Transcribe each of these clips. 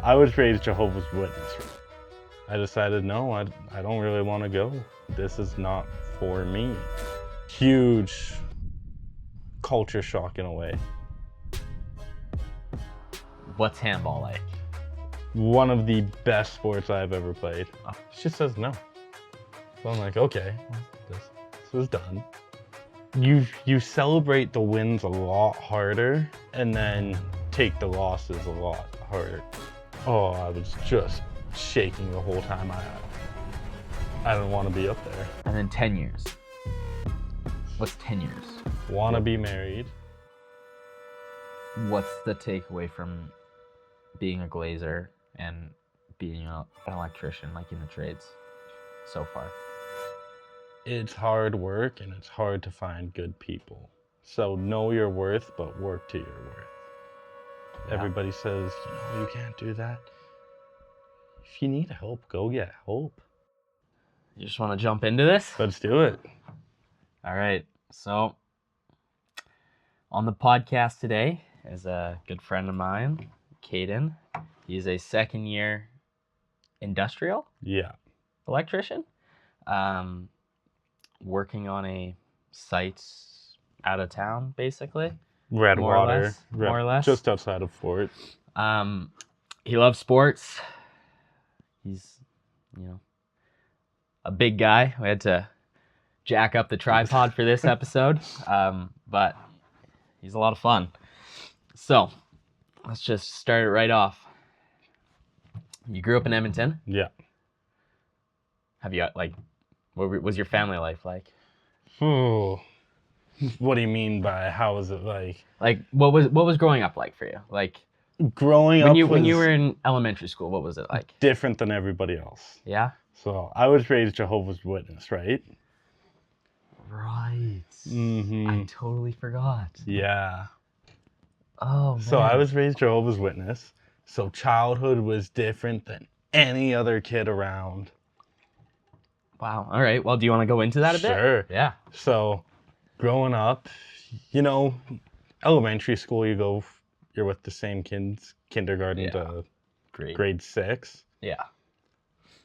I was raised Jehovah's Witness. I decided, no, I don't really want to go. This is not for me. Huge culture shock in a way. What's handball like? One of the best sports I've ever played. She just says no. So I'm like, okay, well, this is done. You celebrate the wins a lot harder and then take the losses a lot harder. Oh, I was just shaking the whole time. I didn't want to be up there. And then 10 years. What's 10 years? Want to be married. What's the takeaway from being a glazer and being an electrician, like in the trades, so far? It's hard work and it's hard to find good people. So know your worth, but work to your worth. Yeah. Everybody says, you can't do that. If you need help, go get help. You just want to jump into this? Let's do it. All right. So, on the podcast today is a good friend of mine, Kayden. He's a second-year industrial electrician, working on a site out of town, basically. Redwater, more or less. Just outside of Fort. He loves sports. He's, a big guy. We had to jack up the tripod for this episode, but he's a lot of fun. So, let's just start it right off. You grew up in Edmonton? Yeah. Have you, what was your family life like? Oh, what do you mean by how was it like? Like, what was growing up like for you? Like, growing when up when you were in elementary school, what was it like? different than everybody else. Yeah? So I was raised Jehovah's Witness, right? Right. Mm-hmm. I totally forgot. Yeah. Oh, man. So I was raised Jehovah's Witness. So childhood was different than any other kid around. Wow. All right. Well, do you want to go into that a bit? Sure. Yeah. So growing up, elementary school, you're with the same kids, kindergarten to grade 6. Yeah.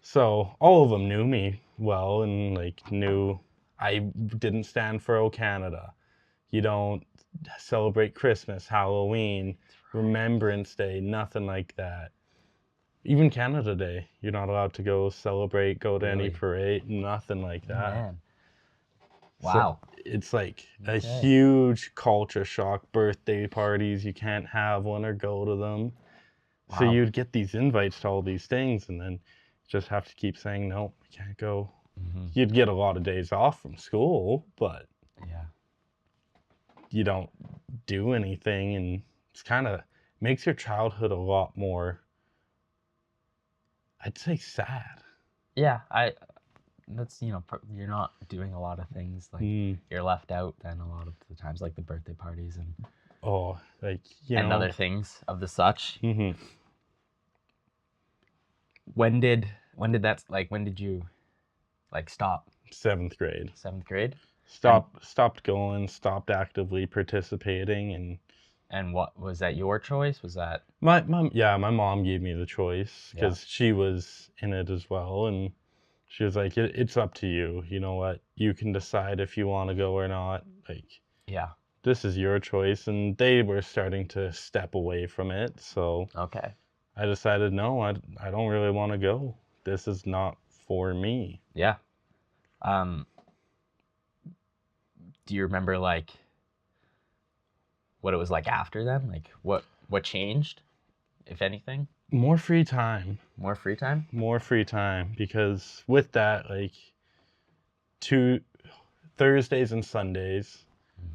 So all of them knew me well and knew I didn't stand for O Canada. You don't celebrate Christmas, Halloween, Remembrance Day, nothing like that. Even Canada Day, you're not allowed to go celebrate, go to any parade, nothing like that. Man. Wow. So it's like a huge culture shock. Birthday parties, you can't have one or go to them. Wow. So you'd get these invites to all these things and then you just have to keep saying, no, I can't go. Mm-hmm. You'd get a lot of days off from school, but you don't do anything, and it's kind of makes your childhood a lot more, I'd say, sad. Yeah, that's, you're not doing a lot of things, you're left out then a lot of the times, like the birthday parties and and other things of the such. Mm-hmm. When did you stop? 7th grade. 7th grade? Stopped going, stopped actively participating. And what was that, your choice? Was that my mom gave me the choice because she was in it as well, and she was like, it's up to you. You know what? You can decide if you want to go or not. This is your choice. And they were starting to step away from it. So I decided, no, I don't really want to go. This is not for me. Yeah. Do you remember what it was like after then? Like what changed, if anything? More free time. More free time? More free time, because with that, 2 Thursdays and Sundays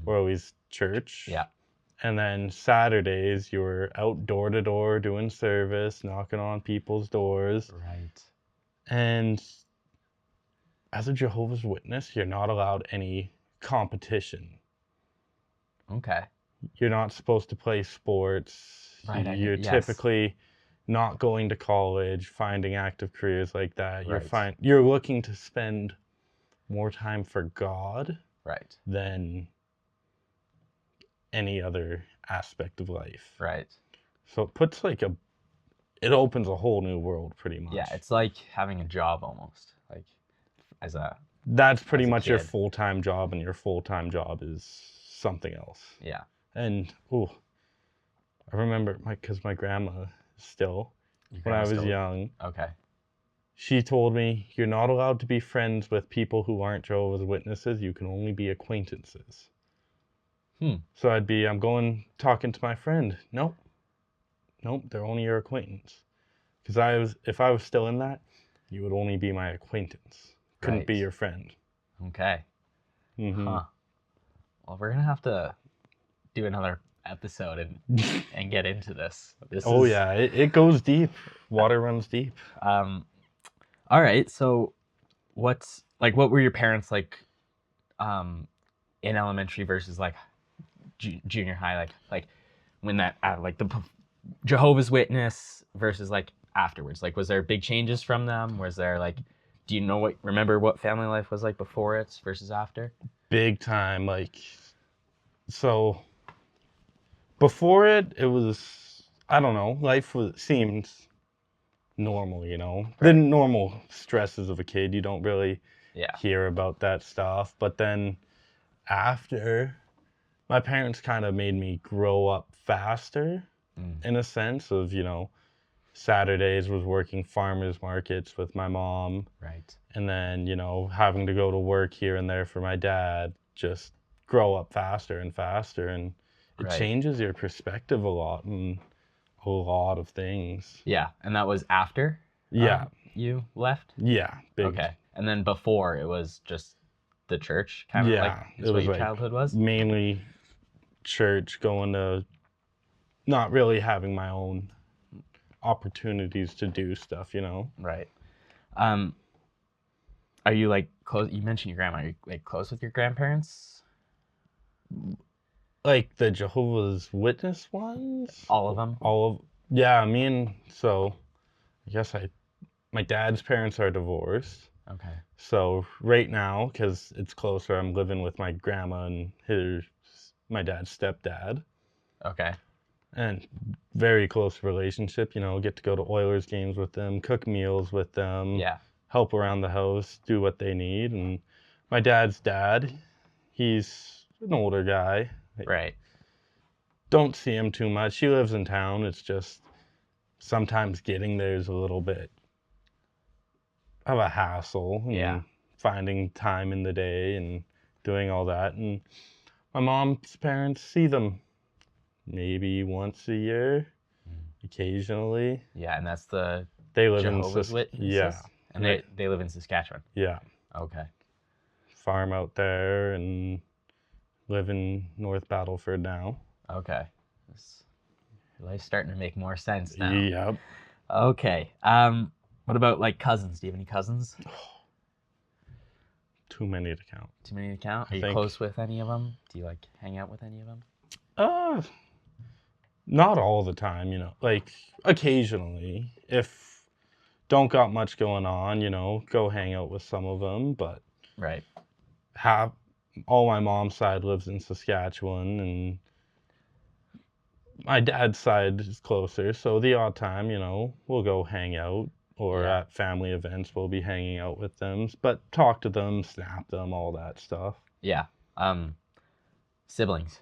were always church. Yeah. And then Saturdays you were out door to door doing service, knocking on people's doors. Right. And as a Jehovah's Witness, you're not allowed any competition. Okay. You're not supposed to play sports. Right. You're typically not going to college, finding active careers like that. Right. You're looking to spend more time for God than any other aspect of life. Right. So it puts it opens a whole new world pretty much. Yeah, it's like having a job almost. Like as a That's pretty as a much your kid. full-time job, and your full-time job is something else. Yeah. And I remember because my grandma still, Your when I grandma's was still- young, Okay. she told me, you're not allowed to be friends with people who aren't Jehovah's Witnesses. You can only be acquaintances. So I'm going talking to my friend. Nope, they're only your acquaintance. Because if I was still in that, you would only be my acquaintance. Couldn't be Right. your friend. Okay. Mm-hmm. Huh. Well, we're gonna have to do another episode and get into this. Yeah, it goes deep. Water runs deep. All right. So, what were your parents like, in elementary versus like junior high? Like when that like the Jehovah's Witness versus like afterwards. Like, was there big changes from them? Was there like, do you remember what family life was like before it versus after? Big time. Like, so before it was, I don't know, seemed normal, you know? The normal stresses of a kid, you don't really hear about that stuff. But then after, my parents kind of made me grow up faster in a sense of, you know, Saturdays was working farmers markets with my mom. Right. And then, you know, having to go to work here and there for my dad, just grow up faster and faster. And it changes your perspective a lot and a lot of things. Yeah. And that was after you left? Yeah. Big. Okay. And then before it was just the church kind of like is what your childhood was? Mainly church, going to not really having my own opportunities to do stuff, you know? Right. Are you like close? You mentioned your grandma. Are you like close with your grandparents? Like the Jehovah's Witness ones? All of them? Yeah, I guess my dad's parents are divorced. Okay. So right now, because it's closer, I'm living with my grandma and my dad's stepdad. Okay. And very close relationship, you know, get to go to Oilers games with them, cook meals with them. Yeah. Help around the house, do what they need. And my dad's dad, he's an older guy. Right. Don't see him too much. He lives in town. It's just sometimes getting there is a little bit of a hassle. And finding time in the day and doing all that. And my mom's parents see them maybe once a year, occasionally. Yeah, and that's the they live Jehovah's Witnesses? Yeah. And they live in Saskatchewan? Yeah. Okay. Farm out there and live in North Battleford now. Okay. Life's starting to make more sense now. Yep. Okay. What about like cousins? Do you have any cousins? Too many to count. Too many to count? Are you close with any of them? Do you like hang out with any of them? Not all the time, you know. Like occasionally, if don't got much going on, you know, go hang out with some of them. But all my mom's side lives in Saskatchewan, and my dad's side is closer. So the odd time, you know, we'll go hang out, or at family events, we'll be hanging out with them. But talk to them, snap them, all that stuff. Yeah. Siblings.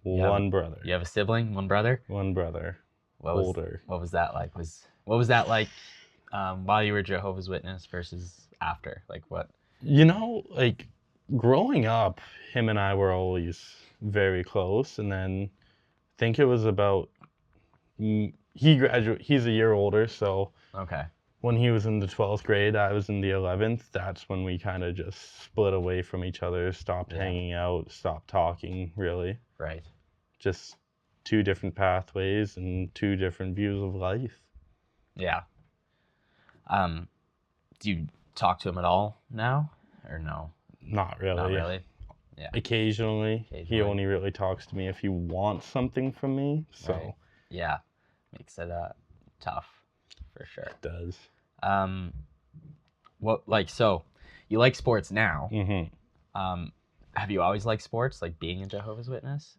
One brother. You have a sibling? One brother? One brother. Older. What was that like? What was that like while you were Jehovah's Witness versus after? Like what? You know, like growing up, him and I were always very close. And then I think it was about, he's a year older. So when he was in the 12th grade, I was in the 11th. That's when we kind of just split away from each other, stopped hanging out, stopped talking, really. Right. Just two different pathways and two different views of life. Yeah. Do you talk to him at all now, or no? Not really. Not really. Yeah. Occasionally. He only really talks to me if he wants something from me. So yeah, makes it tough for sure. It does. So you like sports now? Mm-hmm. Have you always liked sports, like being a Jehovah's Witness?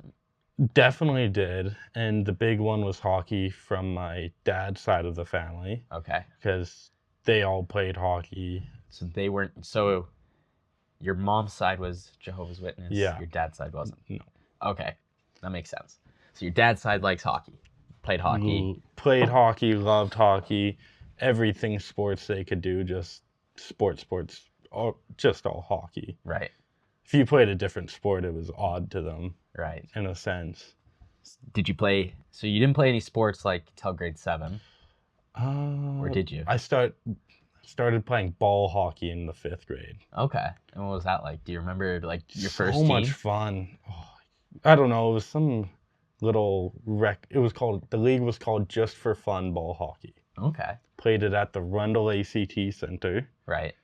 Definitely did. And the big one was hockey from my dad's side of the family Okay. because they all played hockey. So they weren't. So your mom's side was Jehovah's Witness. Yeah. Your dad's side wasn't. No. Okay, that makes sense. So your dad's side likes hockey. Played hockey. Played hockey, loved hockey, everything sports they could do, just sports, just all hockey. Right. If you played a different sport, it was odd to them Right. in a sense. Did you play? So you didn't play any sports like till grade 7, or did you? I started playing ball hockey in the 5th grade. Okay. And what was that like? Do you remember like your first So team? much fun. Oh, I don't know. It was some little It was the league was called Just for Fun Ball Hockey. Okay. Played it at the Rundle ACT Center. Right.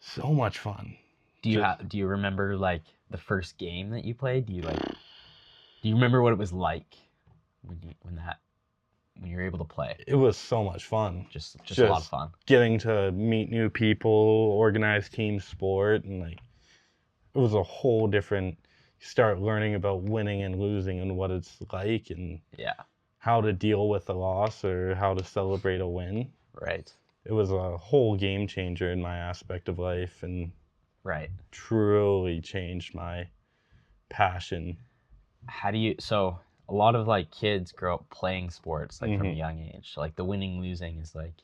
So much fun. Do you remember like the first game that you played? Do you remember what it was like when you were able to play? It was so much fun. Just a lot of fun. Getting to meet new people, organize team sport, and like it was a whole different. You start learning about winning and losing and what it's like, and Yeah. how to deal with a loss or how to celebrate a win. Right. It was a whole game changer in my aspect of life, and Right. truly changed my passion. So a lot of like kids grow up playing sports like from a Mhm. young age. Like the winning losing is like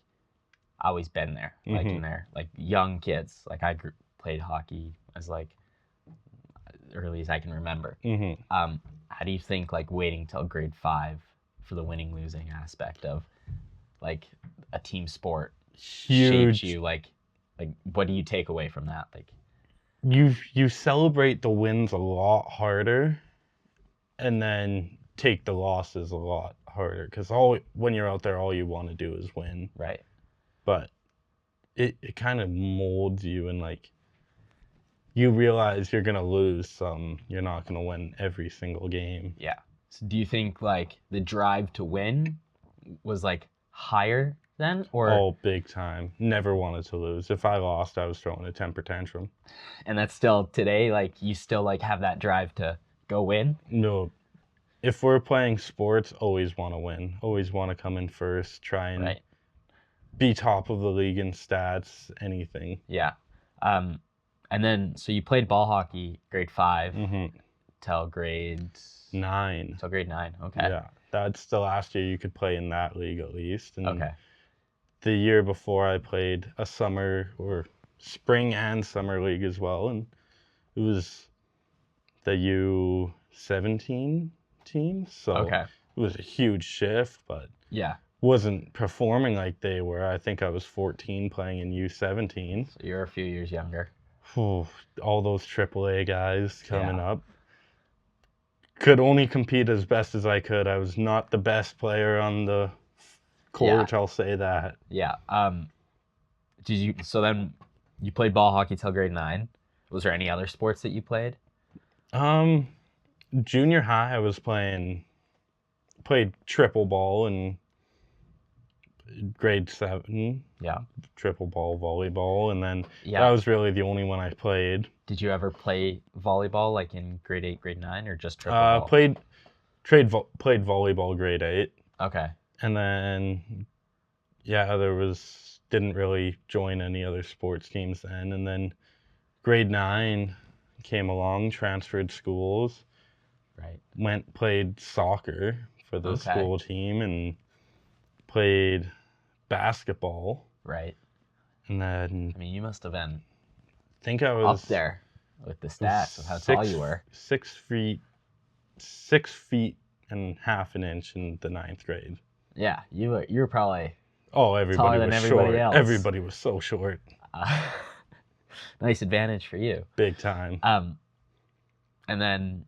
always been there, like in Mhm. there. Like young kids, like played hockey as like early as I can remember. Mhm. How do you think like waiting till grade 5 for the winning losing aspect of like a team sport shaped Huge. you? Like what do you take away from that? Like You celebrate the wins a lot harder, and then take the losses a lot harder. Because when you're out there, all you want to do is win. right. But it kind of molds you, and like you realize you're gonna lose some. You're not gonna win every single game. Yeah. So do you think like the drive to win was like higher then, or Oh, big time. Never wanted to lose. If I lost, I was throwing a temper tantrum. and that's still today, like you still like have that drive to go win? No, if we're playing sports, always want to win. Always want to come in first. Try and Right. be top of the league in stats. Anything. Yeah. And then so you played ball hockey grade 5 Mm-hmm. till grade 9. till grade 9. Okay. Yeah, that's the last year you could play in that league at least. And Okay. the year before, I played a summer or spring and summer league as well, and it was the U17 team. So Okay. it was a huge shift, but Yeah. wasn't performing like they were. I think I was 14 playing in U17. So you're a few years younger. Whew, all those AAA guys coming Yeah. up. Could only compete as best as I could. I was not the best player on the court, I'll say that. Yeah. So then you played ball hockey till grade 9. Was there any other sports that you played? Junior high, I was played triple ball in grade 7. Yeah. Triple ball volleyball, and then Yeah. that was really the only one I played. Did you ever play volleyball like in grade 8, grade 9, or just triple ball? Played volleyball grade 8, Okay. and then didn't really join any other sports teams then, and then grade 9 came along, transferred schools, Right. played soccer for the Okay. school team, and played basketball, Right. and then I mean, you must have been I think I was up there with the stats of how tall you were. 6 feet and half an inch in the 9th grade. Yeah, you were probably Oh, everybody taller than was everybody short. else. Everybody was so short. Nice advantage for you. Big time. And then,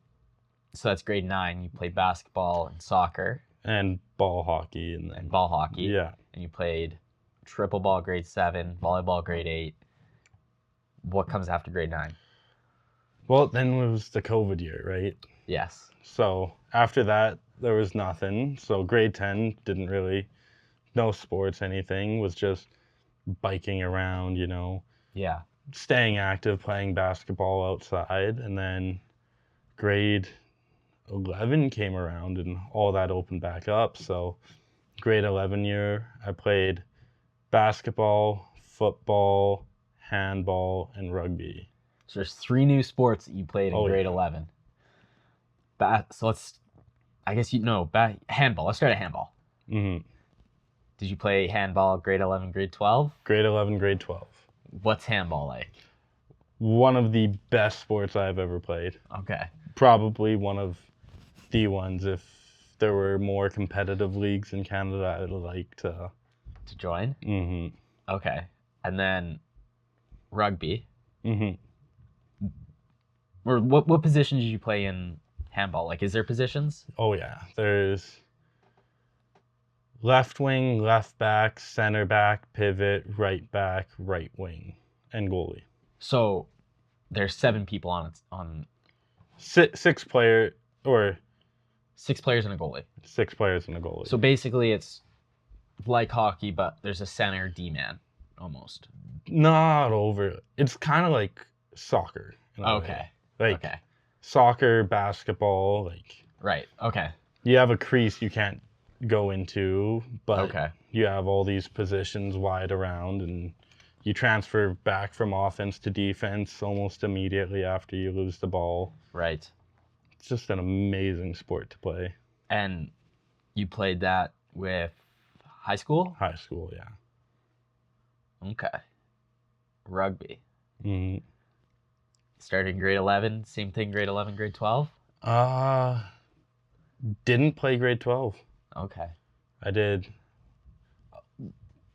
so that's grade 9. You played basketball and soccer And ball hockey, and then and ball hockey. yeah. And you played triple ball grade 7, volleyball grade 8. What comes after grade 9? Well, then it was the COVID year, right? Yes. So after that, there was nothing. So grade 10 didn't really, no sports, anything. Was just biking around, Yeah. staying active, playing basketball outside. And then grade 11 came around and all that opened back up. So grade 11 year, I played basketball, football, handball, and rugby. So there's 3 new sports that you played in grade Yeah. 11. So I guess handball. Let's start at handball. Mm-hmm. Did you play handball grade 11, grade 12? Grade 11, grade 12. What's handball like? One of the best sports I've ever played. Okay. Probably one of the ones. If there were more competitive leagues in Canada, I would like to join? Mm-hmm. Okay. And then rugby. Mm-hmm. Or what position did you play in handball? Like, is there positions? Oh, yeah. There's left wing, left back, center back, pivot, right back, right wing, and goalie. So there's 7 people on 6 player or 6 players and a goalie. 6 players and a goalie. So basically it's like hockey, but there's a center D-man almost. Not over. It's kind of like soccer. Okay. Like soccer, basketball, like. Right. Okay. You have a crease you can't go into, but Okay. you have all these positions wide around, and you transfer back from offense to defense almost immediately after you lose the ball. Right. It's just an amazing sport to play. And you played that with high school? High school, yeah. Okay. Rugby. Mm-hmm. Starting grade 11, same thing, grade 11, grade 12? Didn't play grade 12. Okay. I did.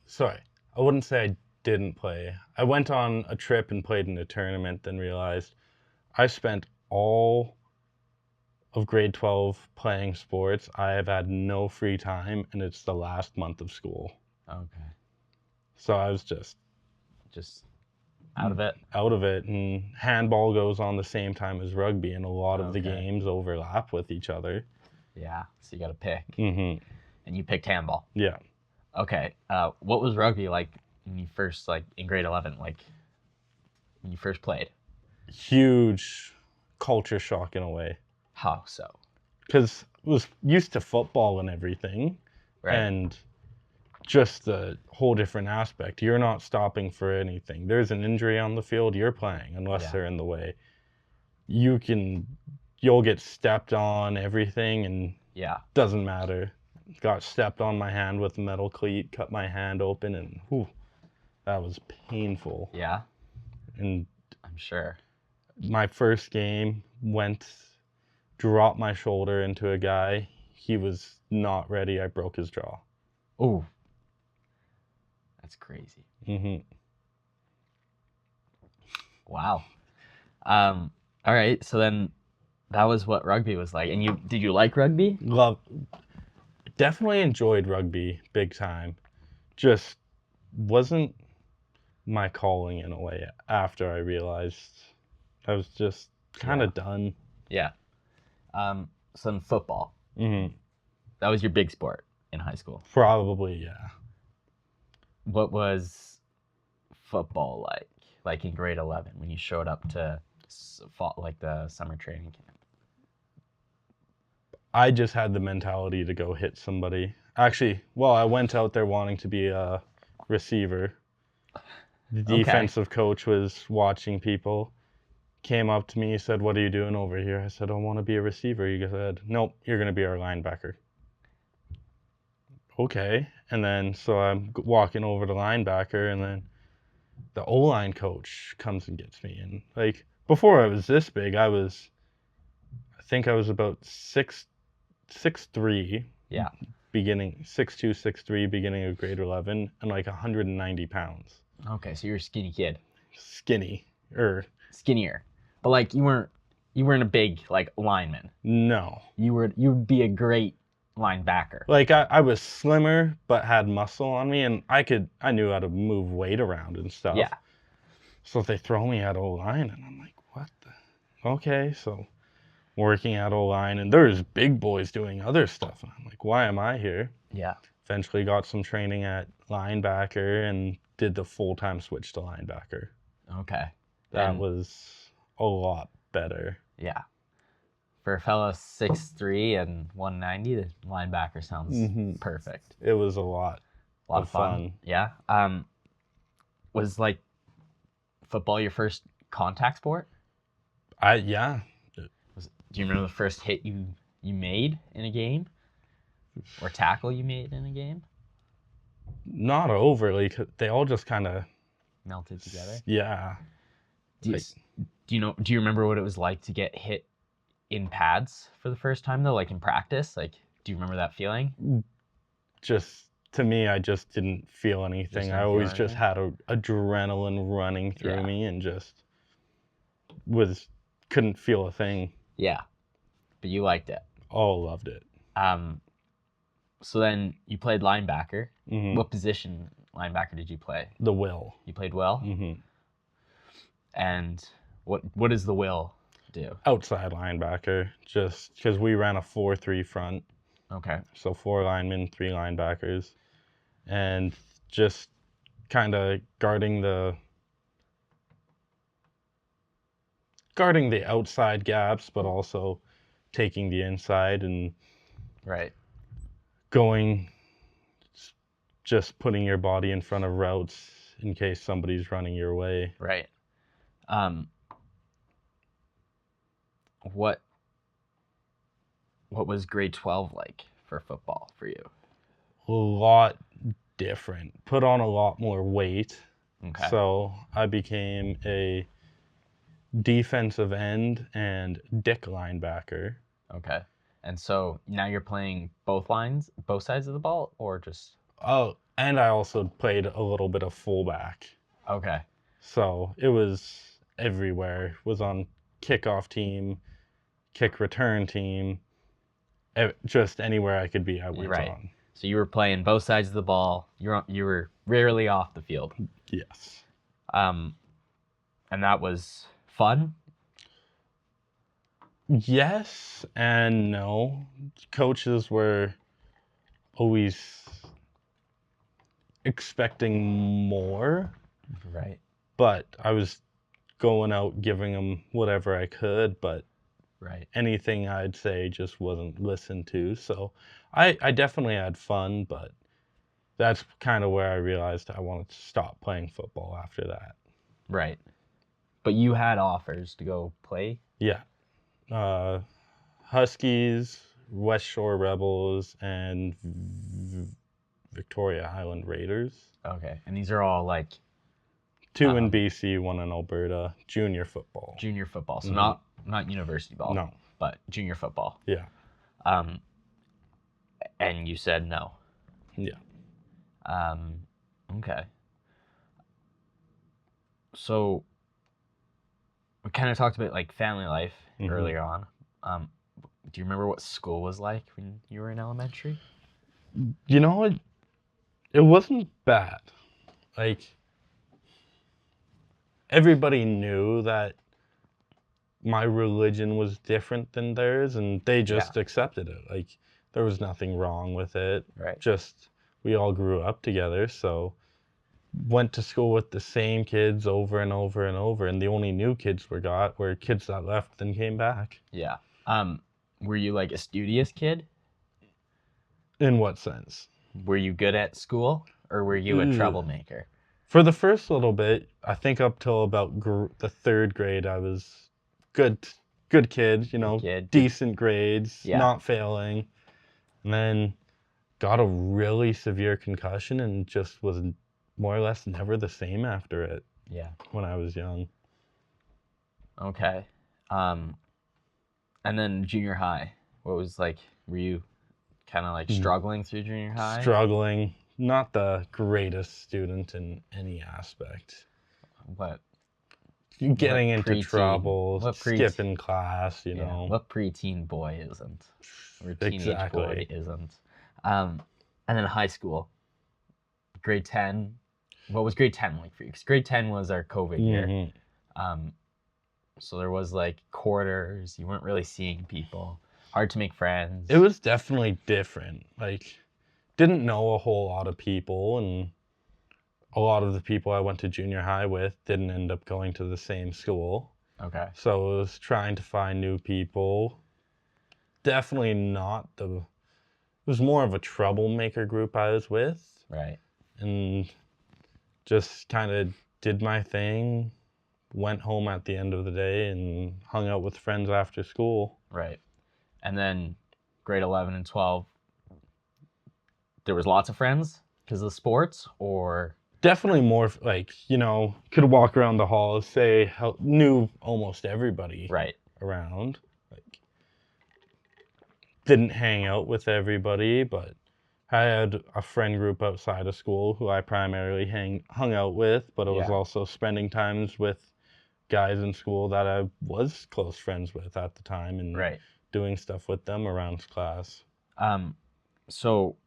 Sorry, I wouldn't say I didn't play. I went on a trip and played in a tournament, then realized I spent all of grade 12 playing sports. I have had no free time, and it's the last month of school. Okay. So I was just out of it? Out of it, and handball goes on the same time as rugby, and a lot of the games overlap with each other. Yeah, so you got to pick. Mm-hmm. And you picked handball. Yeah. Okay. What was rugby like when you first, like, in grade 11, like, when you first played? Huge culture shock in a way. How so? Because I was used to football and everything, Right. and just the whole different aspect. You're not stopping for anything. There's an injury on the field, you're playing, unless they're in the way. You'll get stepped on, everything, and doesn't matter. Got stepped on my hand with a metal cleat, cut my hand open, and whew, that was painful. Yeah. And I'm sure. My first game dropped my shoulder into a guy. He was not ready. I broke his jaw. Oh. That's crazy. Mm-hmm. Wow. All right. So then that was what rugby was like. And did you like rugby? Definitely enjoyed rugby big time. Just wasn't my calling in a way after I realized I was just kind of done. Yeah. So then football. Mm-hmm. That was your big sport in high school. Probably, yeah. What was football like in grade 11 when you showed up to the summer training camp? I just had the mentality to go hit somebody. Actually, I went out there wanting to be a receiver. The defensive coach was watching people, came up to me, said, "What are you doing over here?" I said, "I want to be a receiver." He said, "Nope, you're going to be our linebacker." Okay. And then, so I'm walking over to linebacker, and then the O-line coach comes and gets me. And, like, before I was this big, I think I was about 6'3". Yeah. 6'2", 6'3", beginning of grade 11, and like 190 pounds. Okay, so you're a skinny kid. Skinnier. But like you weren't a big like lineman. No. You would be a great linebacker. Like I was slimmer but had muscle on me, and I knew how to move weight around and stuff. Yeah. So if they throw me at O-line, and I'm like, what the? Okay, so working at O-line, and there's big boys doing other stuff, and I'm like, why am I here? Yeah. Eventually got some training at linebacker and did the full-time switch to linebacker. Okay. That was a lot better. Yeah. For a fella 6'3" and 190, the linebacker sounds perfect. It was a lot of fun. Yeah. Was like football your first contact sport? Yeah. Do you remember the first hit you made in a game, or tackle you made in a game? Not overly. 'Cause they all just kind of melted together. Yeah. Do you remember what it was like to get hit in pads for the first time though, like in practice? Like, do you remember that feeling? Just to me, I just didn't feel anything. I always just had adrenaline running through me and just couldn't feel a thing. Yeah, but you liked it. Oh, loved it. So then you played linebacker. Mm-hmm. What position linebacker did you play? The will. You played will? Mm-hmm. And what does the will do? Outside linebacker, just because we ran a 4-3 front. Okay. So 4 linemen, 3 linebackers, and just kind of guarding the outside gaps, but also taking the inside and going, just putting your body in front of routes in case somebody's running your way. Right. What was grade 12 like for football for you? A lot different. Put on a lot more weight. Okay. So I became a defensive end and dick linebacker. Okay. And so now you're playing both sides of the ball, or just... Oh, and I also played a little bit of fullback. Okay. So it was everywhere. Was on kickoff team, kick return team, just anywhere I could be, I went on. So you were playing both sides of the ball. You were rarely off the field. Yes. And that was fun? Yes and no. Coaches were always expecting more. Right. But I was going out giving them whatever I could, but anything I'd say just wasn't listened to. So I definitely had fun, but that's kind of where I realized I wanted to stop playing football after that. Right. But you had offers to go play? Yeah. Huskies, West Shore Rebels, and Victoria Highland Raiders. Okay. And these are all like... 2 in BC, 1 in Alberta. Junior football. Junior football. So not university ball. No. But junior football. Yeah. And you said no. Yeah. Okay. So we kind of talked about like family life earlier on. Do you remember what school was like when you were in elementary? You know, it wasn't bad. Like, everybody knew that my religion was different than theirs, and they just accepted it. Like, there was nothing wrong with it. Right. Just, we all grew up together, so went to school with the same kids over and over and over, and the only new kids we got were kids that left and came back. Yeah. Were you like a studious kid? In what sense? Were you good at school, or were you a troublemaker? For the first little bit, I think up till about the 3rd grade, I was good kid, you know, decent grades, not failing. And then got a really severe concussion and just was more or less never the same after it. Yeah. When I was young. Okay. And then junior high, what was like, were you kind of like struggling through junior high? Struggling. Not the greatest student in any aspect. What? Getting into trouble, skipping class, you know. What preteen boy isn't? Or teenage boy isn't? And then high school, grade 10. What was grade 10 like for you? Because grade 10 was our COVID year. So there was like quarters. You weren't really seeing people. Hard to make friends. It was definitely different. Like, didn't know a whole lot of people, and a lot of the people I went to junior high with didn't end up going to the same school. Okay. So it was trying to find new people, definitely not it was more of a troublemaker group I was with, Right. and just kind of did my thing, went home at the end of the day, and hung out with friends after school. Right. And then grade 11 and 12, there was lots of friends because of the sports, or? Definitely more like, could walk around the halls, knew almost everybody Right. around. Like, didn't hang out with everybody, but I had a friend group outside of school who I primarily hung out with, but it was Yeah. also spending times with guys in school that I was close friends with at the time, and Right. doing stuff with them around class. So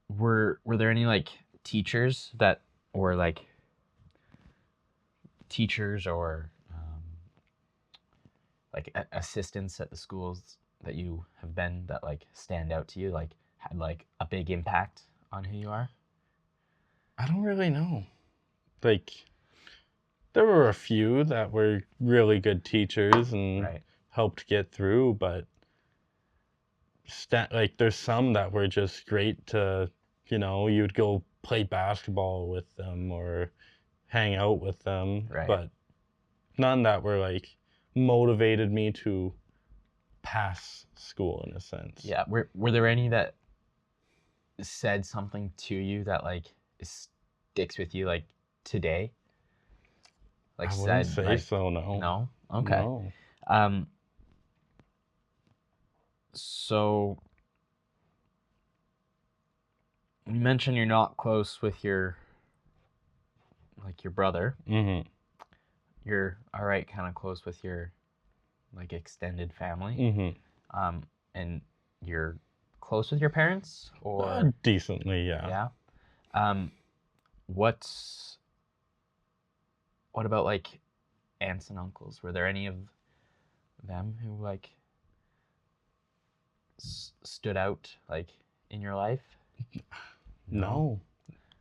were there any like teachers that or like teachers or like assistants at the schools that you have been that like stand out to you, like had like a big impact on who you are? I don't really know. Like, there were a few that were really good teachers and Right. helped get through, but like there's some that were just great to, you'd go play basketball with them or hang out with them, Right. but none that were like motivated me to pass school in a sense. Yeah. Were there any that said something to you that like sticks with you like today? Like I wouldn't said say like so, no. no? Okay. No. Um so you mentioned you're not close with your brother. Mm-hmm. You're all right, kind of close with your like extended family. Mm-hmm. And you're close with your parents, or Decently, yeah. yeah. What about like aunts and uncles? Were there any of them who like stood out like in your life? No.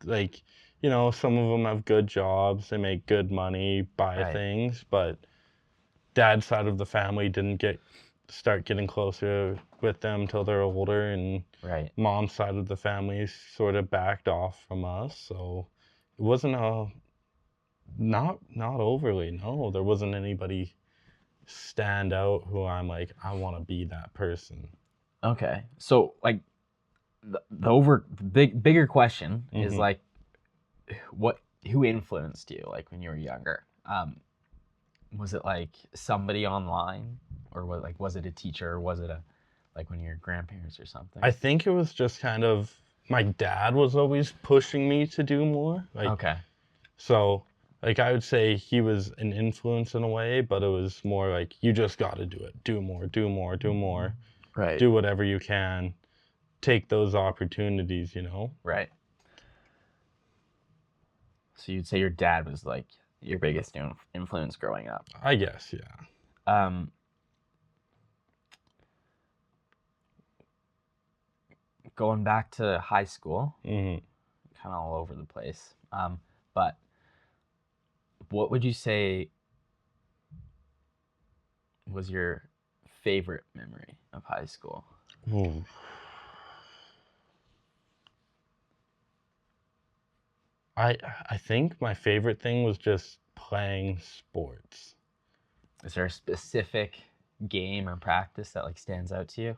Like, some of them have good jobs, they make good money, buy Right. things, but dad's side of the family didn't start getting closer with them till they're older, and Right. mom's side of the family sort of backed off from us, so it wasn't not overly, no. There wasn't anybody stand out who I'm like, I want to be that person. Okay. So like the bigger question is Mm-hmm. like who influenced you like when you were younger? Was it like somebody online, or was it a teacher, or was it a like one of your grandparents or something? I think it was just kind of my dad was always pushing me to do more. Like, Okay. so, like, I would say he was an influence in a way, but it was more like, you just got to do it. Do more, do more, do more. Right. Do whatever you can. Take those opportunities, Right. So you'd say your dad was like your biggest influence growing up. I guess, yeah. Going back to high school, Mm-hmm. kind of all over the place. But what would you say was your favorite memory of high school? Ooh. I think my favorite thing was just playing sports. Is there a specific game or practice that like stands out to you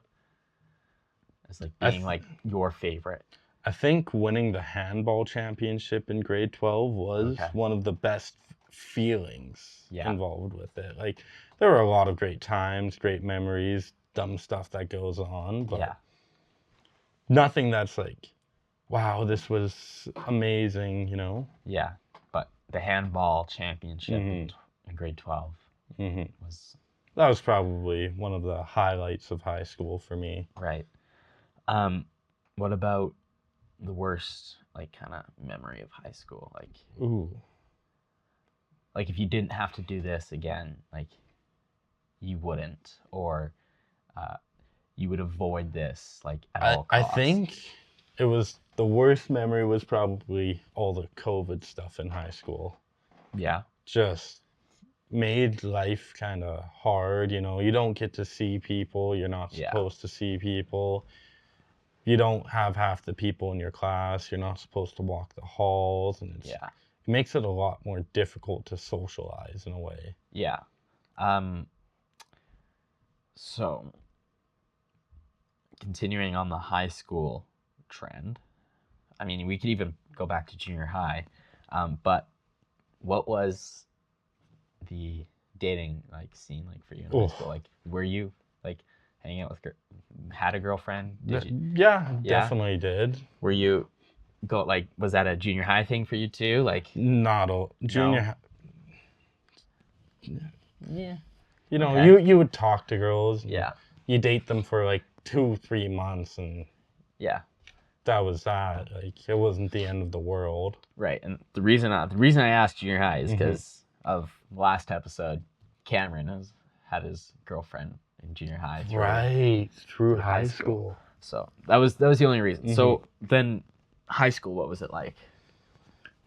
as like being like your favorite? I think winning the handball championship in grade 12 was Okay. one of the best feelings Yeah. involved with it. Like, there were a lot of great times, great memories, dumb stuff that goes on, but Yeah. nothing that's like, wow, this was amazing, Yeah. But the handball championship Mm-hmm. in grade 12 Mm-hmm. was That was probably one of the highlights of high school for me. right. What about the worst like kind of memory of high school? Ooh. Like if you didn't have to do this again, like you wouldn't, or you would avoid this like at all I costs. think it was the worst memory was probably all the COVID stuff in high school. Yeah. Just made life kind of hard. You know, you don't get to see people. You're not Yeah. supposed to see people. You don't have half the people in your class. You're not supposed to walk the halls, and Yeah. it makes it a lot more difficult to socialize in a way. Yeah. So continuing on the high school trend, I mean, we could even go back to junior high, but what was the dating like scene like for you in high school? Like, were you like hanging out with had a girlfriend? Did you? Yeah, Yeah? definitely did. Were you was that a junior high thing for you too? Like, Not a junior. No? Yeah. You know, Okay. you would talk to girls. And Yeah. You date them for like 2-3 months, and Yeah. that was that. Like, it wasn't the end of the world. Right. And the reason I asked junior high is because of last episode, Cameron had his girlfriend in junior high. Through high high school. school. So that was the only reason. So then, high school, what was it like?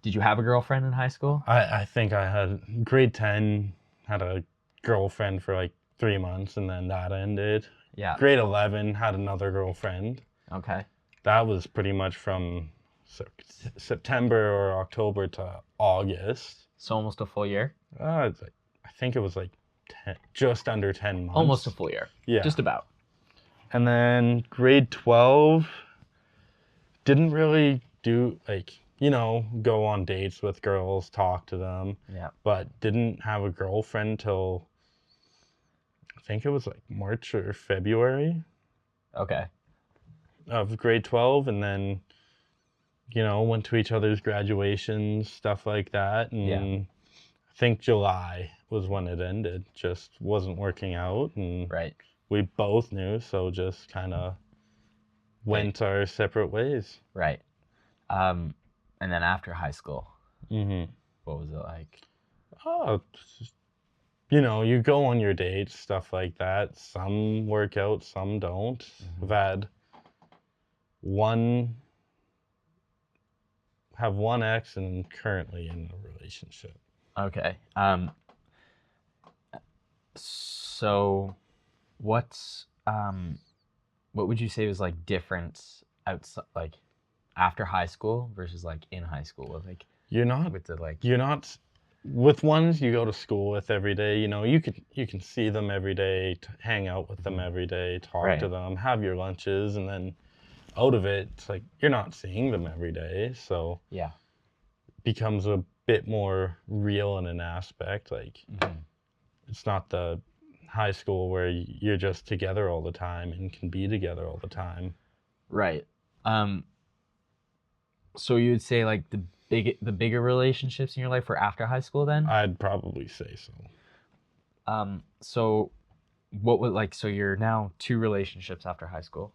Did you have a girlfriend in high school? I think I had grade 10, had a girlfriend for like 3 months, and then that ended. Yeah. Grade 11, had another girlfriend. Okay. That was pretty much from September or October to August. So almost a full year? It's like, I think it was like just under 10 months. Almost a full year. Yeah. Just about. And then grade 12, didn't really do, like, you know, go on dates with girls, talk to them. Yeah. But didn't have a girlfriend till, I think it was like March or February. Okay. Of grade 12. And then, you know, went to each other's graduations, stuff like that. And I think July was when it ended. Just wasn't working out. And Right. we both knew, so just kind of went our separate ways. Right. And then after high school, what was it like? Oh, you know, you go on your dates, stuff like that. Some work out, some don't. I've had one ex and currently in a relationship. Okay. So what would you say was like different outside, like after high school versus like in high school? Like You're not with ones you go to school with every day. You know, you can see them every day, hang out with them every day, talk to them, have your lunches, and then out of it, it's like you're not seeing them every day, so yeah, it becomes a bit more real in an aspect. Like it's not the high school where you're just together all the time and can be together all the time. Right. So you would say like the bigger relationships in your life were after high school then? I'd probably say so. So what was like, so you're now 2 relationships after high school.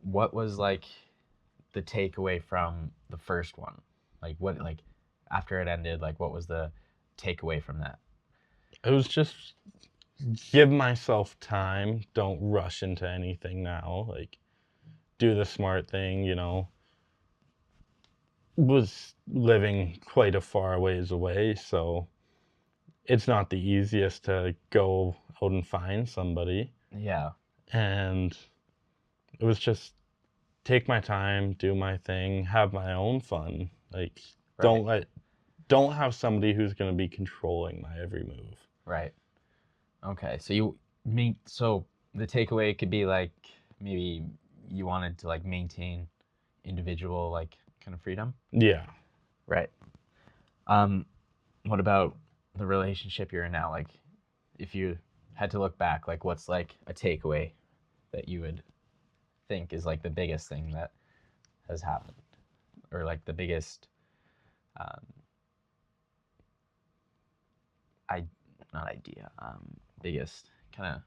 What was like the takeaway from the first one? Like what, like after it ended, like what was the takeaway from that? It was just give myself time. Don't rush into anything now. Like do the smart thing, you know. Was living quite a far ways away, so it's not the easiest to go out and find somebody. Yeah. And it was just take my time, do my thing, have my own fun. Like don't have somebody who's going to be controlling my every move. Right. Okay. So the takeaway could be like maybe you wanted to like maintain individual like kind of freedom. Yeah. Right. What about the relationship you're in now? Like if you had to look back, like what's like a takeaway that you would think is like the biggest thing that has happened, or like the biggest biggest kind of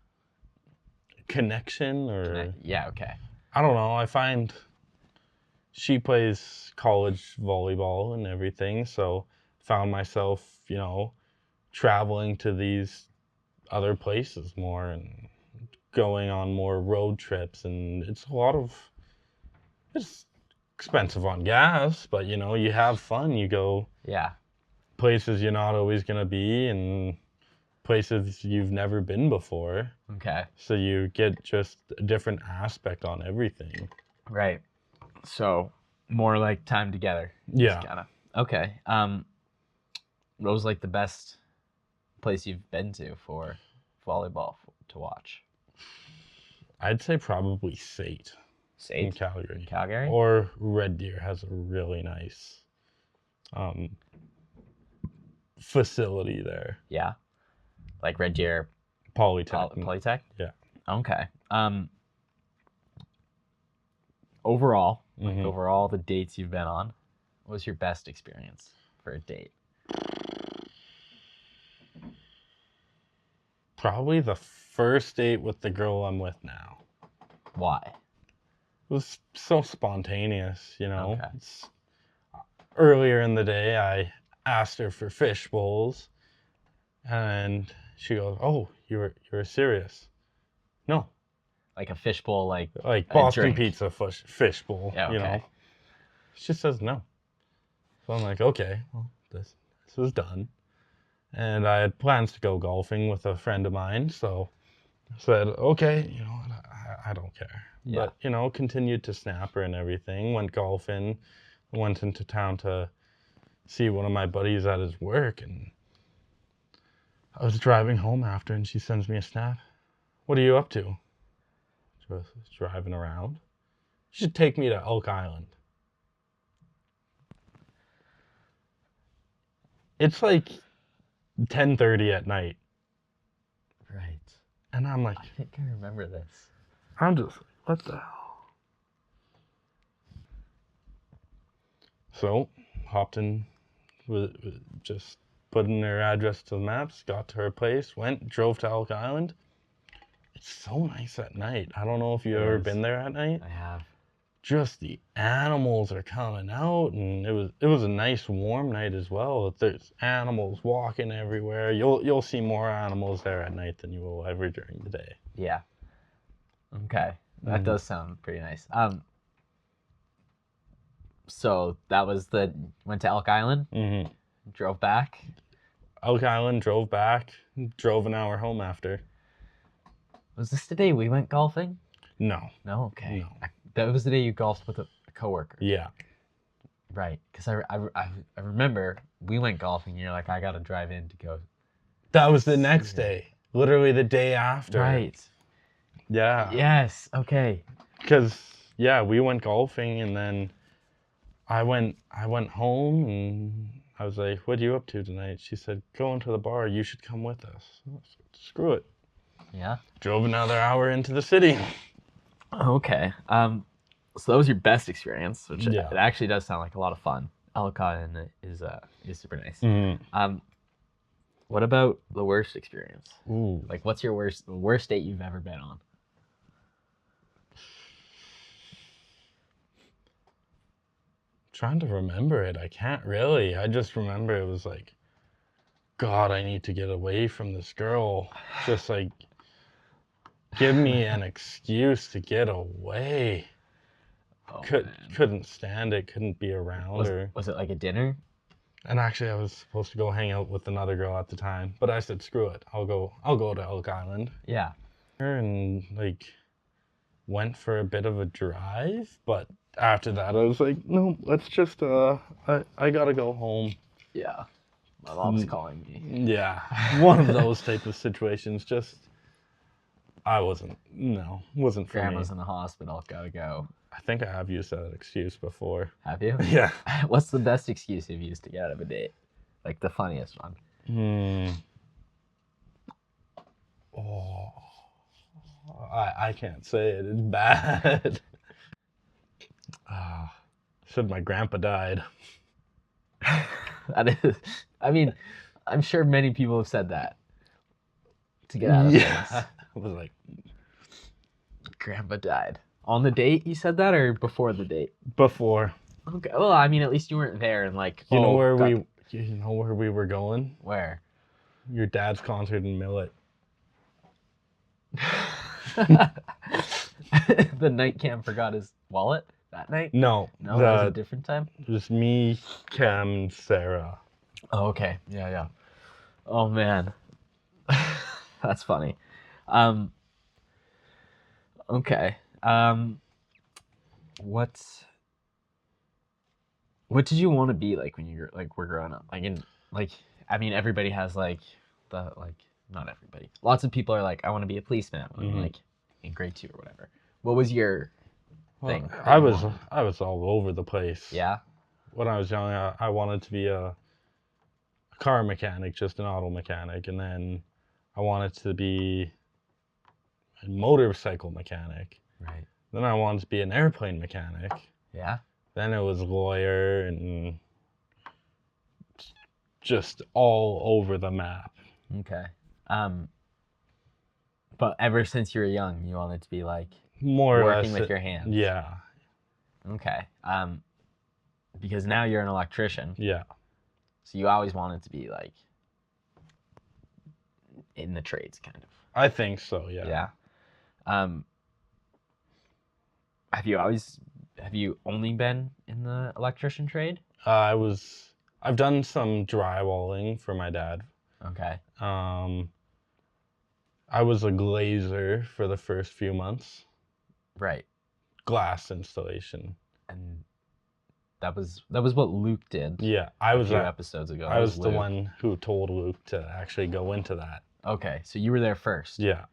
connection or yeah, okay. I don't know. I find she plays college volleyball and everything, so found myself, you know, traveling to these other places more and going on more road trips, and it's expensive on gas, but you know, you have fun, you go Yeah. places you're not always going to be, and places you've never been before. Okay. So you get just a different aspect on everything. Right. So more like time together. Yeah. Kinda. Okay. What was like the best place you've been to for volleyball to watch? I'd say probably Sate in Sate? Calgary. Calgary? Or Red Deer has a really nice facility there. Yeah. Like Red Deer Polytech. Polytech? Yeah. Okay. Overall, Mhm. over all the dates you've been on, what was your best experience for a date? Probably the first date with the girl I'm with now. Why? It was so spontaneous, you know. Okay. Earlier in the day, I asked her for fish bowls, and she goes, "Oh, you were serious?" No, Like a fishbowl, like a Boston drink. pizza fish bowl. Yeah, You know. okay. She says no. So I'm like, okay, well, this is done. And I had plans to go golfing with a friend of mine, so I said, okay, you know what, I don't care. Yeah. But, you know, continued to snap her and everything, went golfing, went into town to see one of my buddies at his work, and I was driving home after, and she sends me a snap. What are you up to? Just driving around. You should take me to Elk Island. It's like 10:30 at night. Right. And I'm like, I think I remember this. I'm just like, what the hell? So, hopped in, just put in her address to the maps, got to her place, drove to Elk Island. It's so nice at night. I don't know if you've ever been there at night. I have. Just the animals are coming out, and it was a nice warm night as well. There's animals walking everywhere. You'll see more animals there at night than you will ever during the day. Yeah. Okay. That does sound pretty nice. So that was went to Elk Island, Mm-hmm. drove back. Elk Island, drove back, drove an hour home after. Was this the day we went golfing? No. No? Okay. No. That was the day you golfed with a coworker. Yeah. Right. Because I remember we went golfing and you're like, I got to drive in to go. That was the next day. Literally the day after. Right. Yeah. Yes. Okay. Because, yeah, we went golfing, and then I went home, and I was like, what are you up to tonight? She said, going to the bar. You should come with us. I said, screw it. Yeah. Drove another hour into the city. Okay. So that was your best experience, which Yeah. it actually does sound like a lot of fun. Elk Island is super nice. Mm-hmm. What about the worst experience? Ooh. Like, what's your worst date you've ever been on? Trying to remember it. I can't really. I just remember it was like, God, I need to get away from this girl. Just like, give me an excuse to get away. Oh, Couldn't stand it. Couldn't be around her. Was it like a dinner? And actually, I was supposed to go hang out with another girl at the time, but I said, screw it. I'll go to Elk Island. Yeah. And like, went for a bit of a drive, but after that, I was like, no, let's just, I gotta go home. Yeah. My mom's calling me. Yeah. One of those type of situations. Just, wasn't for Grandma's me. in the hospital. Gotta go. I think I have used that excuse before. Have you? Yeah. What's the best excuse you've used to get out of a date? Like the funniest one. Oh, I can't say it. It's bad. Said my grandpa died. That is, I mean, I'm sure many people have said that to get out of things. I was like, Grandpa died. On the date you said that, or before the date? before. Okay. Well, I mean, at least you weren't there and like. You know where we were going? Where? Your dad's concert in Millet. The night Cam forgot his wallet that night? No. No, that was a different time? Just me, Cam, Sarah. Oh, okay. Yeah. Oh, man. That's funny. Okay. What's what did you want to be like when you were growing up? I mean, everybody has like not everybody. Lots of people are like, I want to be a policeman when like in grade 2 or whatever. What was your thing? Well, that I you was wanted? I was all over the place. Yeah. When I was young, I wanted to be a car mechanic, just an auto mechanic, and then I wanted to be a motorcycle mechanic. Right. Then I wanted to be an airplane mechanic. Yeah. Then it was lawyer and just all over the map. Okay. But ever since you were young, you wanted to be like More or working less. with your hands. Yeah. Okay. Because now you're an electrician, Yeah. so you always wanted to be like in the trades, kind of. I think so, yeah. Yeah. Um, have you only been in the electrician trade? I've done some drywalling for my dad. Okay. I was a glazer for the first few months. Right. Glass installation. And that was what Luke did. Yeah, a few episodes ago. I was the Luke. one who told Luke to actually go into that. Okay, so you were there first. Yeah,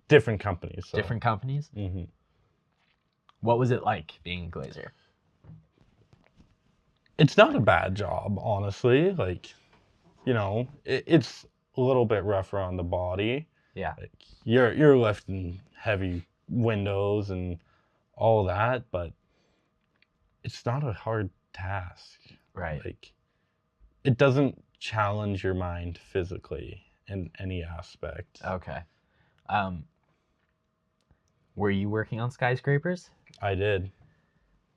different companies. So. Different companies. Mm-hmm. What was it like being a glazer? It's not a bad job, honestly. Like, it's a little bit rougher on the body. Yeah. Like you're lifting heavy windows and all that, but it's not a hard task. Right. Like, it doesn't challenge your mind physically in any aspect. Okay. Were you working on skyscrapers? I did.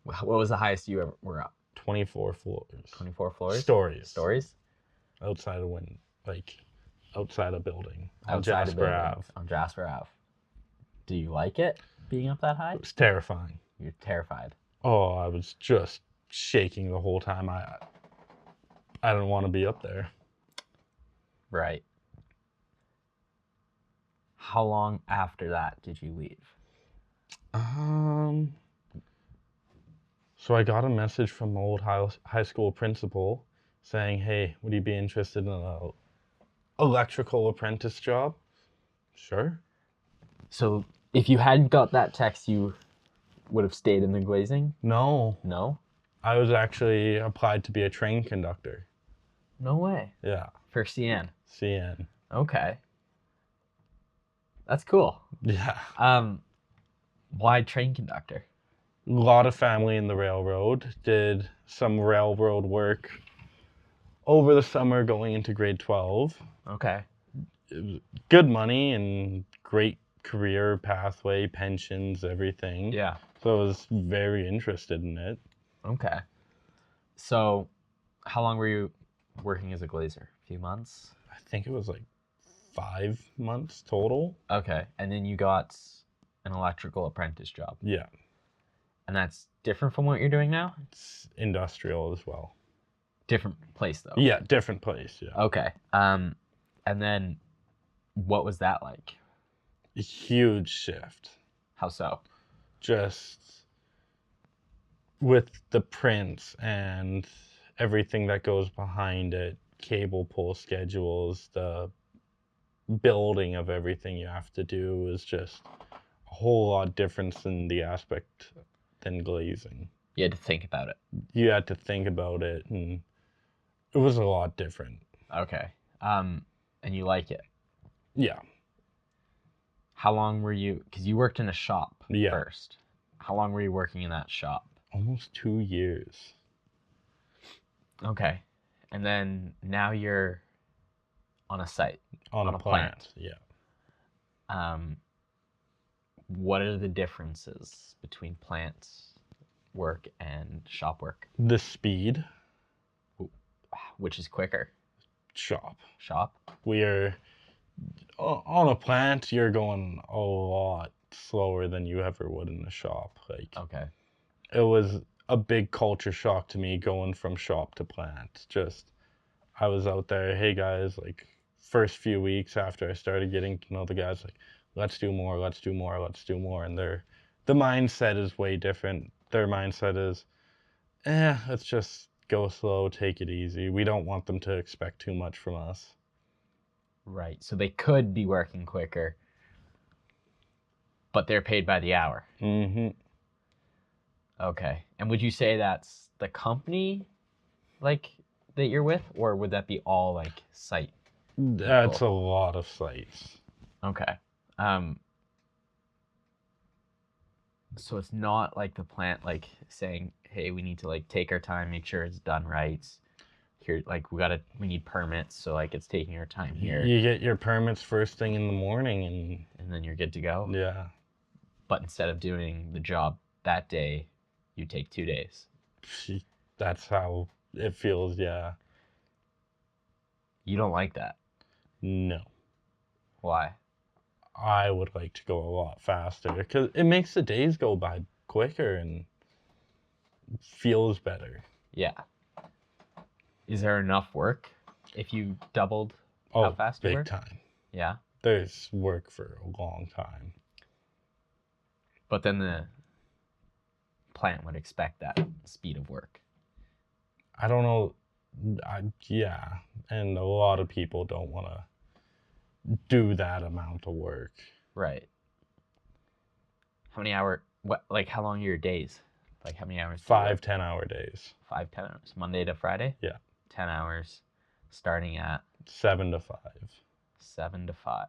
What was the highest you ever were up? 24 floors. 24 floors? Stories. Outside of outside of building. On Outside Jasper of building. Ave. On Jasper Ave. Do you like it, being up that high? It was terrifying. You're terrified. Oh, I was just shaking the whole time. I didn't want to be up there. Right. How long after that did you leave? So I got a message from my old high school principal saying, hey, would you be interested in an electrical apprentice job? Sure. So if you hadn't got that text, you would have stayed in the glazing? No. No? I was actually applied to be a train conductor. No way. Yeah. For CN? CN. Okay. That's cool. Yeah. Why train conductor? A lot of family in the railroad. Did some railroad work over the summer going into grade 12. Okay. It was good money and great career pathway, pensions, everything. Yeah. So I was very interested in it. Okay. So how long were you working as a glazer? A few months? I think it was like 5 months total. Okay. And then you got an electrical apprentice job. Yeah. And that's different from what you're doing now? It's industrial as well. Different place though. Yeah, different place, yeah. Okay. And then what was that like? A huge shift. How so? Just with the prints and everything that goes behind it, cable pull schedules, the building of everything you have to do is just a whole lot different in the aspect than glazing. You had to think about it. You had to think about it, and it was a lot different. Okay. And you like it? Yeah. How long were you, because you worked in a shop Yeah. first. How long were you working in that shop? Almost 2 years. Okay. And then now you're on a site. On a plant. Yeah. What are the differences between plant work and shop work? The speed. Which is quicker? Shop. Shop? We're on a plant, you're going a lot slower than you ever would in a shop. Like, Okay. it was a big culture shock to me going from shop to plant. Just, I was out there, hey guys, like, first few weeks after I started getting to know the guys, like, let's do more, let's do more, let's do more. And the mindset is way different. Their mindset is, let's just go slow, take it easy. We don't want them to expect too much from us. Right. So they could be working quicker, but they're paid by the hour. Mm-hmm. Okay. And would you say that's the company, like, that you're with, or would that be all, like, site? That's a lot of sites. Okay. So it's not like the plant, like, saying, hey, we need to, like, take our time, make sure it's done right. Here, like, we need permits, so, like, it's taking our time here. You get your permits first thing in the morning, and then you're good to go. Yeah. But instead of doing the job that day, you take 2 days. That's how it feels, yeah. You don't like that? No. Why? I would like to go a lot faster because it makes the days go by quicker and feels better. Yeah. Is there enough work if you doubled how fast you big work? time. Yeah. There's work for a long time. But then the plant would expect that speed of work. I don't know. Yeah. And a lot of people don't want to do that amount of work. Right. How many hours? How long are your days? Like, how many hours? 5 10-hour days. 5 10 hours. Monday to Friday? Yeah. 10 hours. Starting at 7 to 5. 7 to 5.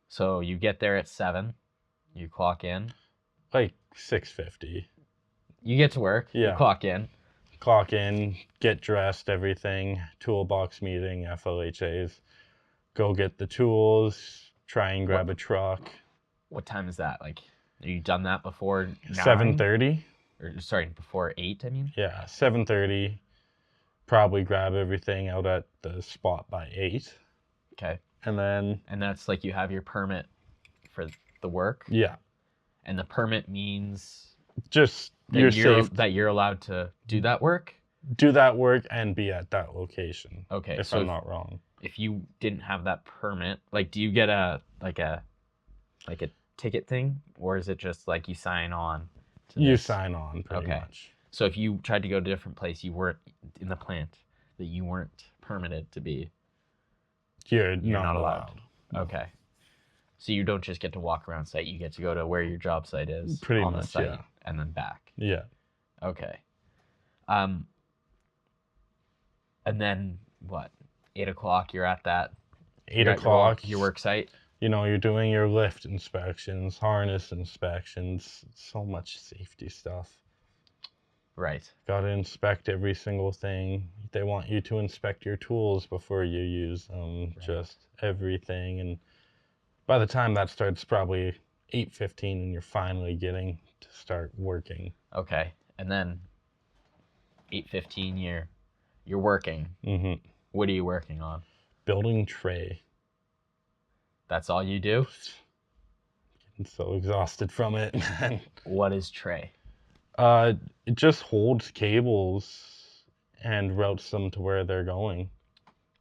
So you get there at 7. You clock in. Like 6:50. You get to work. Yeah. You clock in. Clock in, get dressed, everything. Toolbox meeting, FLHAs. Go get the tools. Try and grab a truck. What time is that? Like, have you done that before 9? 7:30. Or, sorry, before 8, I mean? Yeah, 7:30. Probably grab everything out at the spot by 8. Okay. And then... And that's like you have your permit for the work? Yeah. And the permit means... Just that you're allowed to do that work? Do that work and be at that location. Okay. If I'm not wrong. If you didn't have that permit, like, do you get a ticket thing? Or is it just like you sign on to You this? sign on pretty much. So if you tried to go to a different place, you weren't in the plant, that you weren't permitted to be, You're not allowed. Okay. So you don't just get to walk around site, you get to go to where your job site is Pretty on much, the site, yeah. and then back. Yeah. Okay. And then what? 8 o'clock, you're at that. 8 o'clock. Your work site. You know, you're doing your lift inspections, harness inspections, so much safety stuff. Right. Got to inspect every single thing. They want you to inspect your tools before you use them, right. Just everything. And by the time that starts, probably 8:15, and you're finally getting to start working. Okay. And then 8:15, you're working. Mm-hmm. What are you working on? Building tray. That's all you do? Getting so exhausted from it. What is tray? It just holds cables and routes them to where they're going.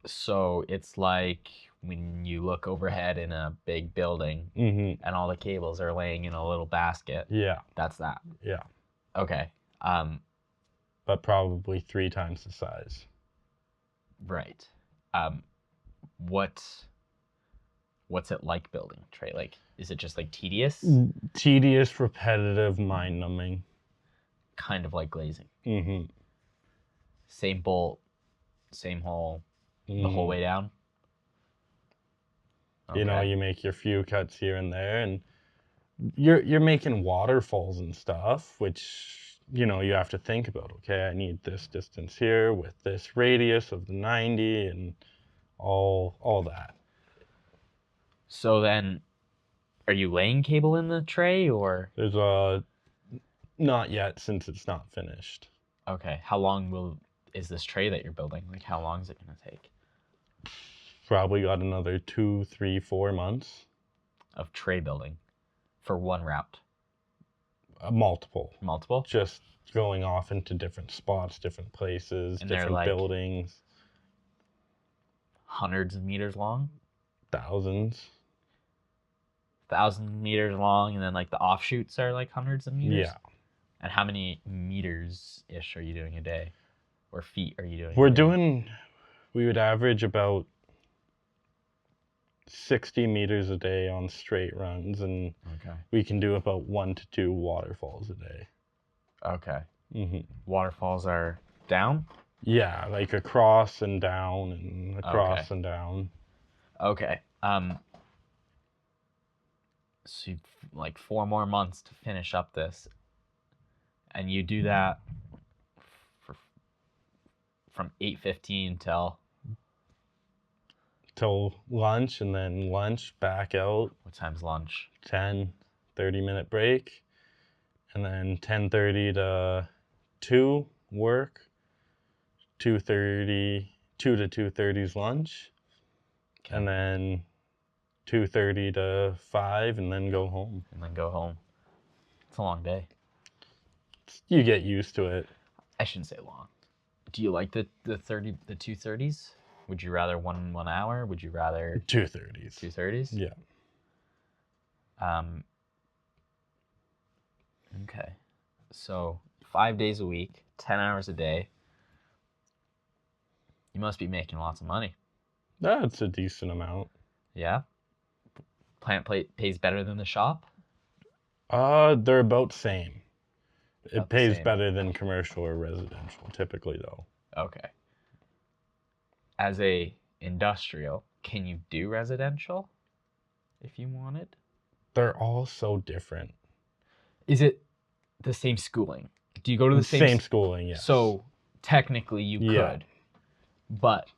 So it's like when you look overhead in a big building, mm-hmm. and all the cables are laying in a little basket. Yeah. That's that. Yeah. Okay. But probably 3 times the size. Right. What's it like building tray? Like, is it just like tedious? Tedious, repetitive, mind-numbing. Kind of like glazing. Mm-hmm. Same bolt, same hole, mm-hmm. the whole way down? Okay. You know, you make your few cuts here and there, and you're making waterfalls and stuff, which, you know, you have to think about. Okay, I need this distance here with this radius of the 90 and all that. So then, are you laying cable in the tray, or? There's not yet, since it's not finished. Okay, how long is this tray that you're building? Like, how long is it gonna take? Probably got another 2, 3, 4 months. Of tray building for one route? Multiple. Multiple? Just going off into different spots, different places, and different buildings. hundreds of meters long? Thousands. 1,000 meters long, and then like the offshoots are like hundreds of meters? Yeah. And how many meters-ish are you doing a day? Or feet are you doing We're a day? doing, we would average about 60 meters a day on straight runs, and Okay. we can do about 1 to 2 waterfalls a day. Okay. Mm-hmm. Waterfalls are down? Yeah, like across and down and across Okay. and down. Okay. So you've like 4 more months to finish up this, and you do that from 8:15 Till lunch, and then lunch back out. what time's lunch? 30-minute break, and then 10:30 to 2 work. 2 to 2:30 lunch, Okay. and then 2:30 to 5, and then go home. And then go home. It's a long day. You get used to it. I shouldn't say long. Do you like the 2:30s? Would you rather 1 hour? Would you rather 2:30s. 2:30s? Yeah. Okay. So 5 days a week, 10 hours a day. You must be making lots of money. That's a decent amount. Yeah? Plant plate pays better than the shop? They're about same. It About the pays same. better than commercial or residential, typically, though. Okay. As a industrial, can you do residential if you wanted? They're all so different. Is it the same schooling? Do you go to the Same schooling, yes. So technically you Yeah. could, but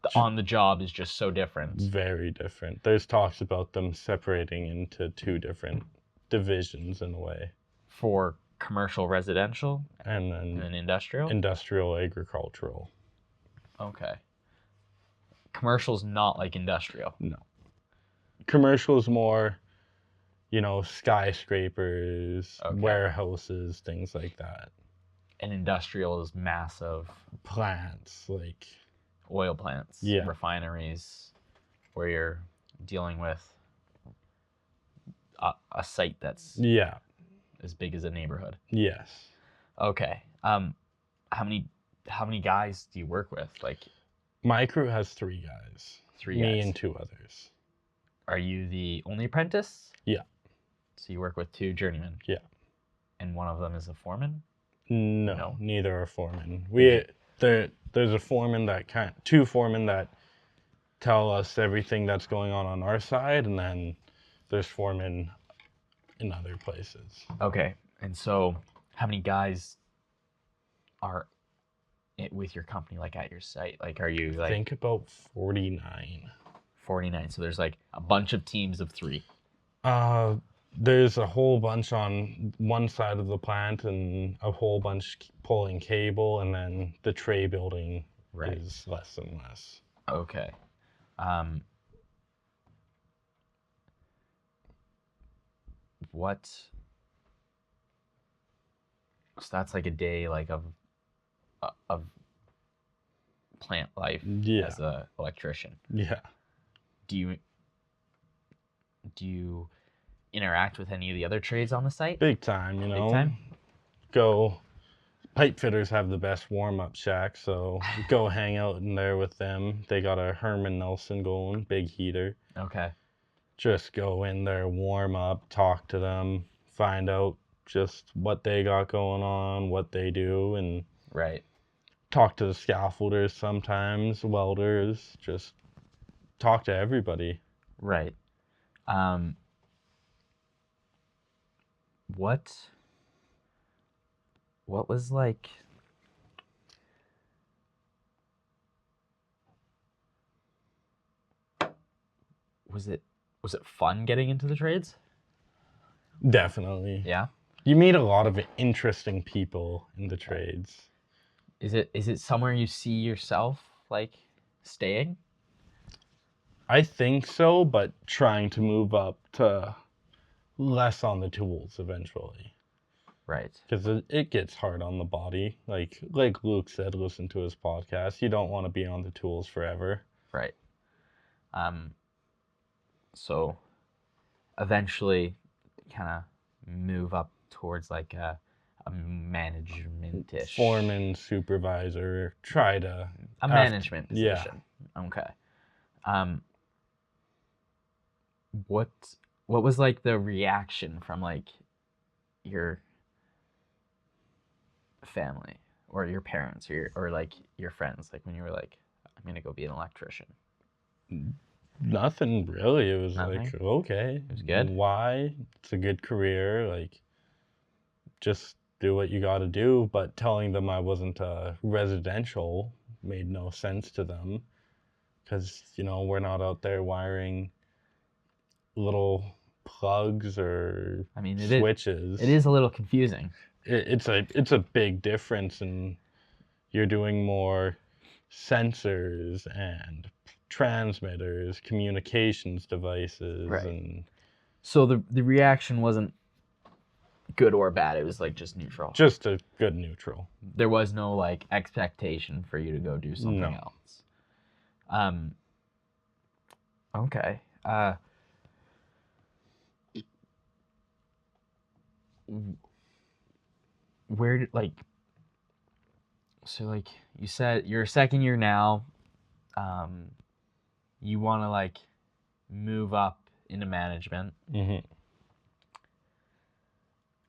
the on the job is just so different. Very different. There's talks about them separating into 2 different divisions in a way. For commercial And residential and then then industrial? industrial agricultural. Okay. Commercial's not like industrial. No. Commercial is more, skyscrapers, Okay. warehouses, things like that. And industrial is massive Plants, like, oil plants, Yeah. refineries, where you're dealing with a site that's yeah, as big as a neighborhood. yes. Okay. How many guys do you work with? Like My crew has 3 guys. 3 Me guys. and 2 others. Are you the only apprentice? Yeah. So you work with 2 journeymen? Yeah. And one of them is a foreman? No, neither are foremen. There's a foreman that 2 foremen that tell us everything that's going on our side, and then there's foremen in other places. Okay. And so how many guys are with your company, like at your site? Like, are you I like think about 49. 49? So there's like a bunch of teams of 3. There's a whole bunch on one side of the plant and a whole bunch pulling cable, and then the tray building Right. is less and less. Okay. So that's like a day like of plant life Yeah. as a electrician. Yeah. Do you interact with any of the other trades on the site? Big time, Big time? Pipe fitters have the best warm-up shack, so go hang out in there with them. They got a Herman Nelson going, big heater. Okay. Just go in there, warm up, talk to them, find out just what they got going on, what they do, and Right. talk to the scaffolders sometimes, welders, just talk to everybody. Right. What was like was it fun getting into the trades? Definitely. Yeah. You meet a lot of interesting people in the trades. Is it somewhere you see yourself like staying? I think so, but trying to move up to less on the tools eventually. Right. Because it gets hard on the body. Like Luke said, listen to his podcast. You don't want to be on the tools forever. Right. So eventually kind of move up towards like a management-ish. Foreman, supervisor, try to... A management Yeah. position. Okay. What was like the reaction from like your family or your parents or like your friends, like when you were like, I'm gonna go be an electrician? Nothing really. It was Nothing? like, okay. It was good? Why? It's a good career. Like, just do what you got to do. But telling them I wasn't residential made no sense to them, because, we're not out there wiring little plugs or I mean, switches. it is a little confusing. It's a big difference, and you're doing more sensors and transmitters, communications devices, Right. and So the reaction wasn't good or bad. It was like just neutral. just a good neutral. There was no like expectation for you to go do something No. else. Okay. Where did like, so like you said you're a second year now, you want to like move up into management. Mm-hmm.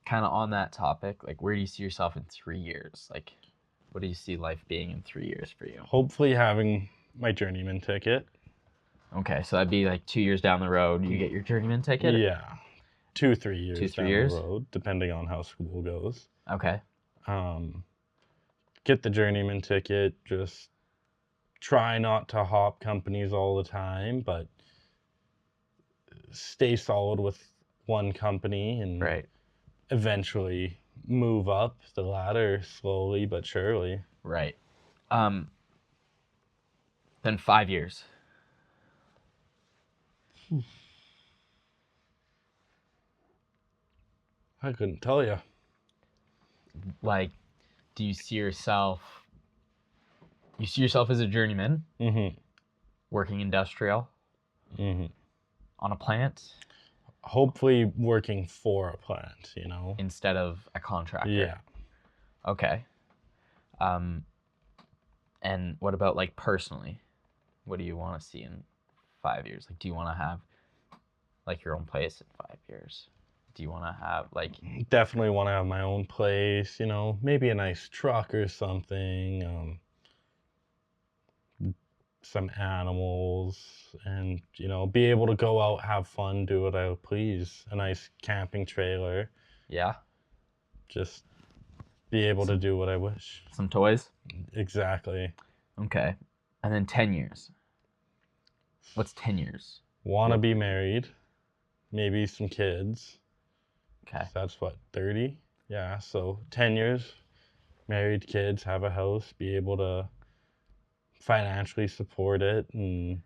Kind of on that topic, like where do you see yourself in 3 years? Like what do you see life being in 3 years for you? Hopefully having my journeyman ticket. Okay, so that'd be like 2 years down the road you get your journeyman ticket? Yeah. 2-3 years 2-3 down years? the road, depending on how school goes. Okay. Get the journeyman ticket, just try not to hop companies all the time, but stay solid with one company and Right. eventually move up the ladder slowly but surely. Right. Then 5 years. I couldn't tell you. Like, do you see yourself as a journeyman? Mm-hmm. Working industrial? Mm-hmm. On a plant? Hopefully working for a plant, Instead of a contractor? Yeah. Okay. And what about like personally? What do you want to see in 5 years? Like, do you want to have like your own place in 5 years? Do you want to have like... Definitely want to have my own place, maybe a nice truck or something, some animals, and, be able to go out, have fun, do what I please. A nice camping trailer. Yeah. Just be able to do what I wish. Some toys? Exactly. Okay. And then 10 years. What's 10 years? Want to be married, maybe some kids. Okay. So that's what, 30? Yeah, so 10 years, married, kids, have a house, be able to financially support it, and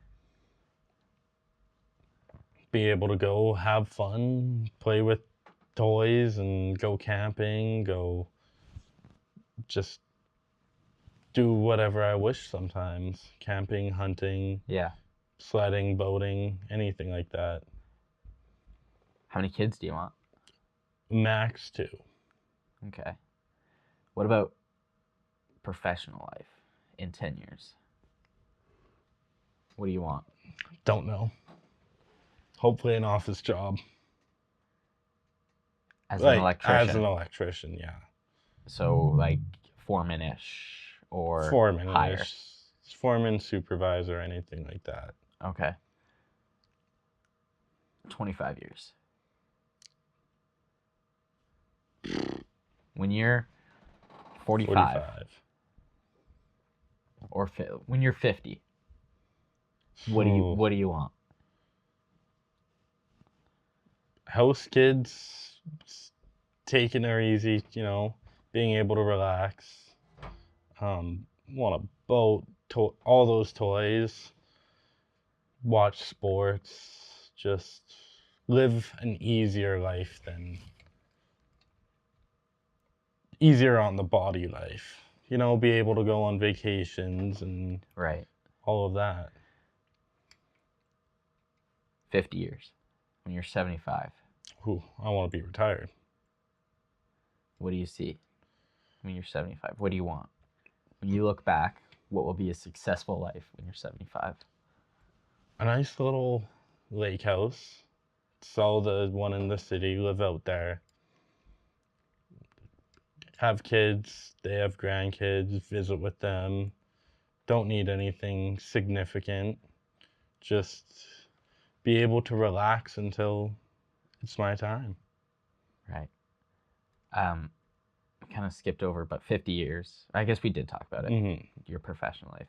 be able to go have fun, play with toys, and go camping, go just do whatever I wish sometimes. Camping, hunting, Yeah. sledding, boating, anything like that. How many kids do you want? Max 2. Okay. What about professional life in 10 years? What do you want? Don't know. Hopefully an office job. As an electrician? As an electrician, yeah. So like foreman-ish or Foreman-ish. higher? Foreman, supervisor, anything like that. Okay. 25 years. When you're 45. Or when you're 50. What do you want? House, kids, taking her easy, being able to relax. Want a boat, all those toys. Watch sports. Just live an easier life than... Easier on the body life. Be able to go on vacations and Right. all of that. 50 years, when you're 75, Ooh, I want to be retired. what do you see when you're 75? What do you want? When you look back, what will be a successful life when you're 75? A nice little lake house. Sell the one in the city, live out there. Have kids, they have grandkids, visit with them. Don't need anything significant. Just be able to relax until it's my time. Right. Kind of skipped over, but 50 years. I guess we did talk about it. Mm-hmm. Your professional life.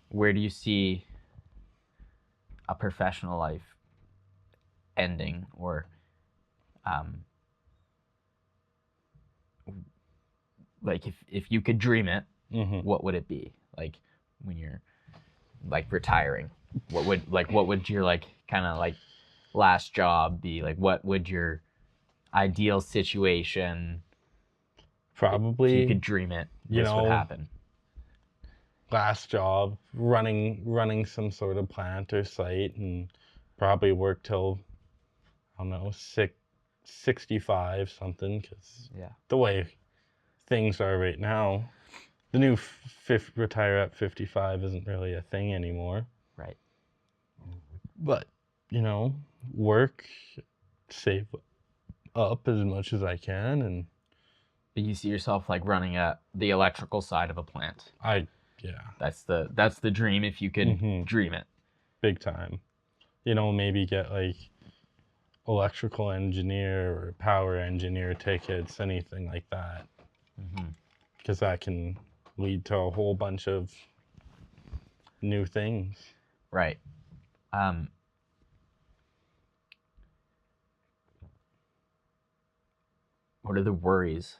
Where do you see a professional life ending, or like if you could dream it, what would it be? Like when you're like retiring, what would your like kind of like last job be? Like what would your ideal situation, Probably, if you could dream it, this would happen? Last job, running some sort of plant or site, and probably work till, I don't know, 65 something, because the way things are right now, the new retire at 55 isn't really a thing anymore. Right. But, work, save up as much as I can, and But you see yourself like running the electrical side of a plant. That's the dream, if you could dream it. Big time. Maybe get like electrical engineer or power engineer tickets, anything like that. Because that can lead to a whole bunch of new things. Right. What are the worries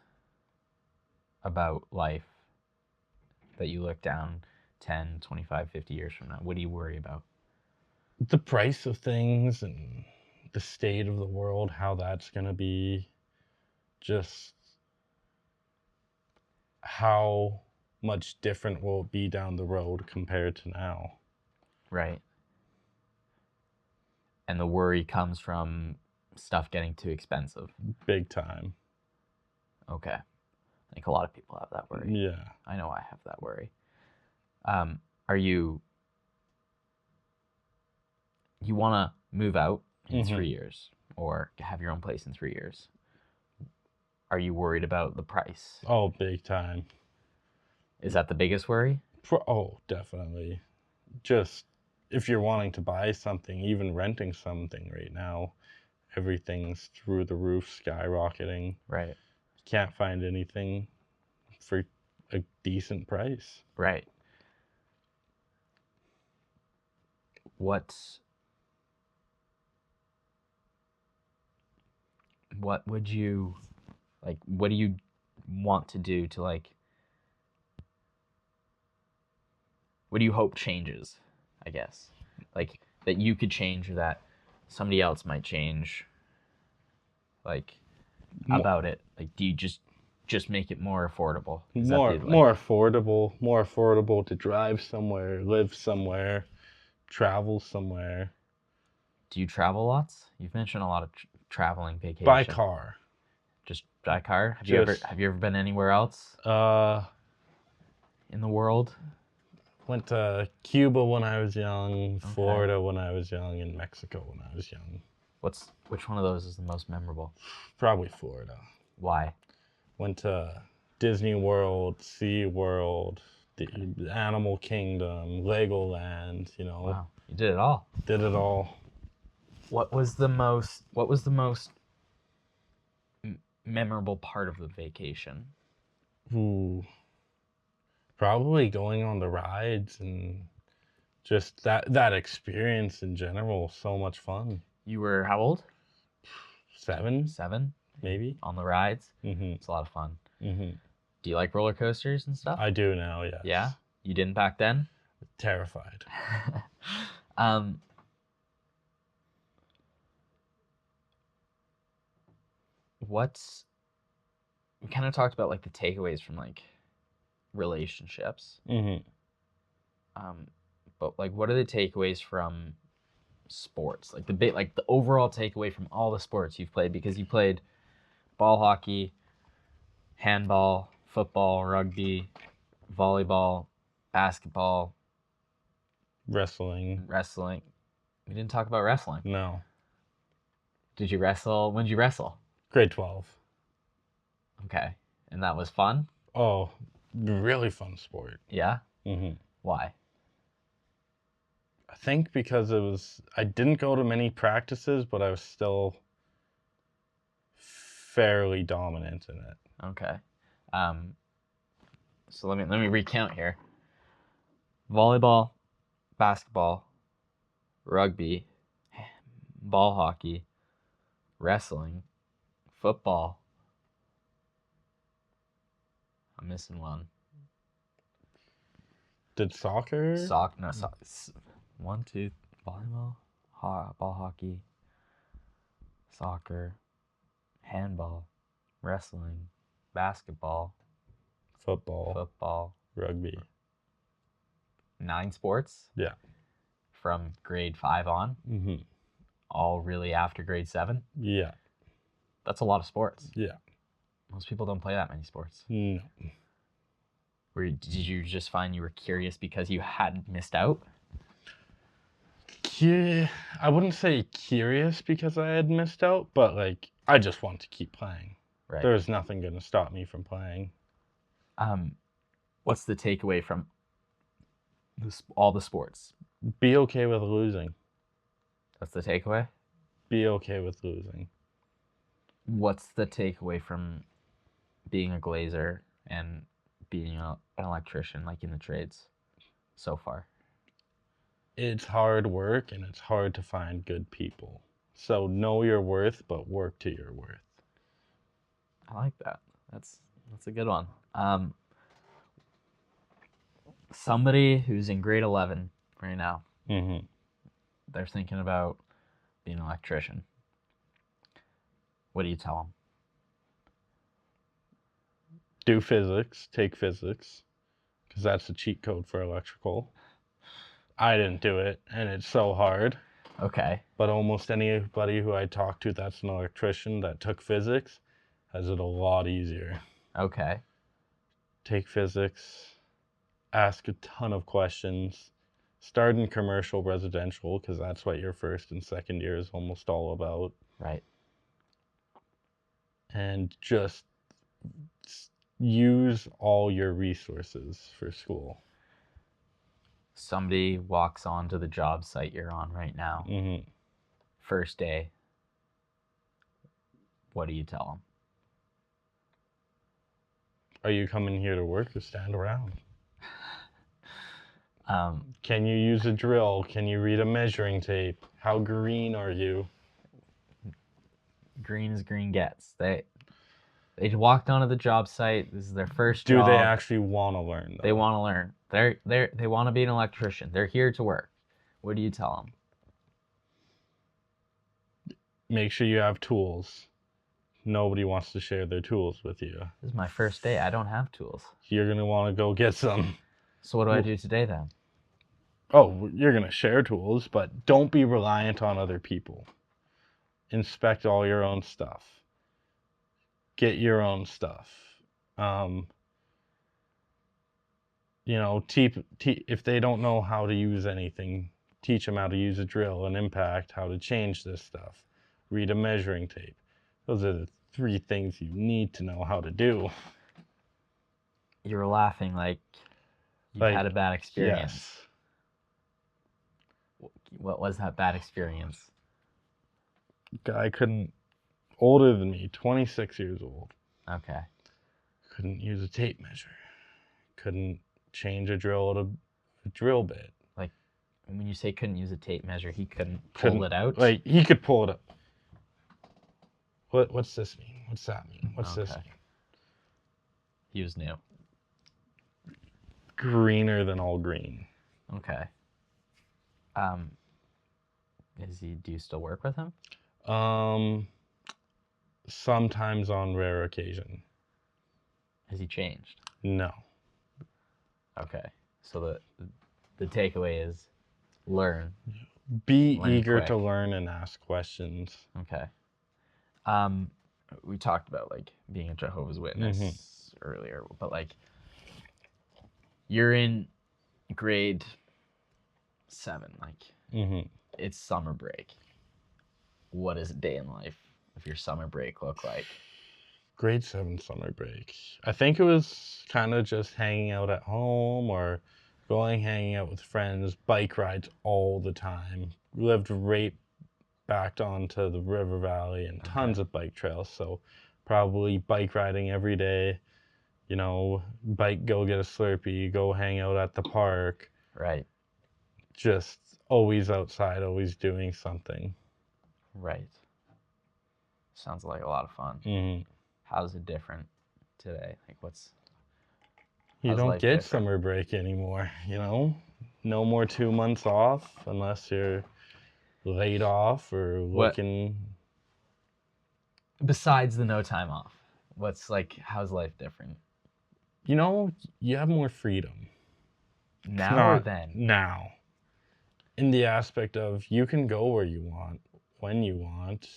about life that you look down 10, 25, 50 years from now? What do you worry about? The price of things and the state of the world, how that's going to be, just how much different will it be down the road compared to now. Right. And the worry comes from stuff getting too expensive. Big time. Okay. I think a lot of people have that worry. Yeah. I know I have that worry. Are you want to move out in 3 years, or have your own place in 3 years? Are you worried about the price? Oh, big time. Is that the biggest worry? Oh, definitely. Just if you're wanting to buy something, even renting something right now, everything's through the roof, skyrocketing. Right. Can't find anything for a decent price. Right. What would you like? What do you want to do to like? What do you hope changes? I guess like that you could change, or that somebody else might change. Like about it. Like, do you just make it more affordable? More affordable to drive somewhere, live somewhere, travel somewhere. Do you travel lots? You've mentioned a lot of traveling, vacation. By car. Just by car? Have you ever been anywhere else? In the world? Went to Cuba when I was young, Florida when I was young, and Mexico when I was young. Which one of those is the most memorable? Probably Florida. Why? Went to Disney World, Sea World, the Animal Kingdom, Legoland, Wow, you did it all. Did it all. What was the most memorable part of the vacation? Ooh. Probably going on the rides and just that experience in general. So much fun. You were how old? 7? 7? Maybe. On the rides? It's a lot of fun. Do you like roller coasters and stuff? I do now, yes. Yeah? You didn't back then? Terrified. We kind of talked about like the takeaways from like relationships. But like, what are the takeaways from sports, like the overall takeaway from all the sports you've played, because you played ball hockey, handball, football, rugby, volleyball, basketball, Wrestling. wrestling. We didn't talk about wrestling. No. Did you wrestle? When did you wrestle? Grade 12. Okay. And that was fun? Oh, really fun sport. Yeah? Mm-hmm. Why? I think because I didn't go to many practices, but I was still fairly dominant in it. Okay. So let me recount here. Volleyball, basketball, rugby, ball hockey, wrestling, football. I'm missing one. Did soccer? One, two, volleyball, ball hockey, soccer, handball, wrestling, basketball, Football. Rugby. 9 sports. Yeah. From grade 5 on. Mm-hmm. All really after grade 7. Yeah. That's a lot of sports. Yeah. Most people don't play that many sports. No. Did you just find you were curious because you had missed out? Yeah, I wouldn't say curious because I had missed out, but like I just want to keep playing. Right. There's nothing going to stop me from playing. What's the takeaway from all the sports? Be okay with losing. That's the takeaway? Be okay with losing. What's the takeaway from being a glazer and being an electrician, like in the trades, so far? It's hard work and it's hard to find good people. So know your worth, but work to your worth. I like that. That's a good one. Somebody who's in grade 11 right now, Mm-hmm. they're thinking about being an electrician. What do you tell them? Do physics, take physics, because that's the cheat code for electrical. I didn't do it, and it's so hard. Okay. But almost anybody who I talk to that's an electrician that took physics has it a lot easier. Okay. Take physics, ask a ton of questions, start in commercial residential, because that's what your first and second year is almost all about. Right. And just use all your resources for school. Somebody walks onto the job site you're on right now. Mm-hmm. First day. What do you tell Are you coming here to work or stand around? them? Can you use a drill? Can you read a measuring tape? How green are you? Green as green gets. They walked onto the job site. This is their first job. Do they actually want to learn, though? They want to learn. They want to be an electrician. They're here to work. What do you tell them? Make sure you have tools. Nobody wants to share their tools with you. This is my first day. I don't have tools. You're going to want to go get some. So what do I do today then? Oh, you're going to share tools, but don't be reliant on other people. Inspect all your own stuff. Get your own stuff. If they don't know how to use anything, teach them how to use a drill, an impact, how to change this stuff. Read a measuring tape. Those are the 3 things you need to know how to do. You were laughing like you had a bad experience. Yes. What was that bad experience? Guy older than me, 26 years old. Okay. Couldn't use a tape measure. Couldn't change a drill at a drill bit. Like, when you say couldn't use a tape measure, he couldn't pull it out? Like, he could pull it up. What's this mean? What's that mean? What's this mean? He was new. Greener than all green. Okay. Do you still work with him? Sometimes on rare occasion. Has he changed? No. Okay. So the takeaway is learn. Be Learn eager quick. to learn and ask questions. Okay. We talked about like being a Jehovah's Witness earlier, but like you're in grade 7, like it's summer break. What does a day in life of your summer break look like? Grade 7 summer break. I think it was kind of just hanging out at home or hanging out with friends, bike rides all the time. We lived right backed onto the river valley and tons of bike trails, so probably bike riding every day. You know, go get a Slurpee, go hang out at the park. Right. Just always outside, always doing something. Right. Sounds like a lot of fun. Mm-hmm. How's it different today? Like You how's don't life get different? summer break anymore, you know? No more 2 months off unless you're laid off or What looking. besides the no time off? What's like how's life different? You know, you have more freedom. Now or then? Now. In the aspect of you can go where you want, when you want.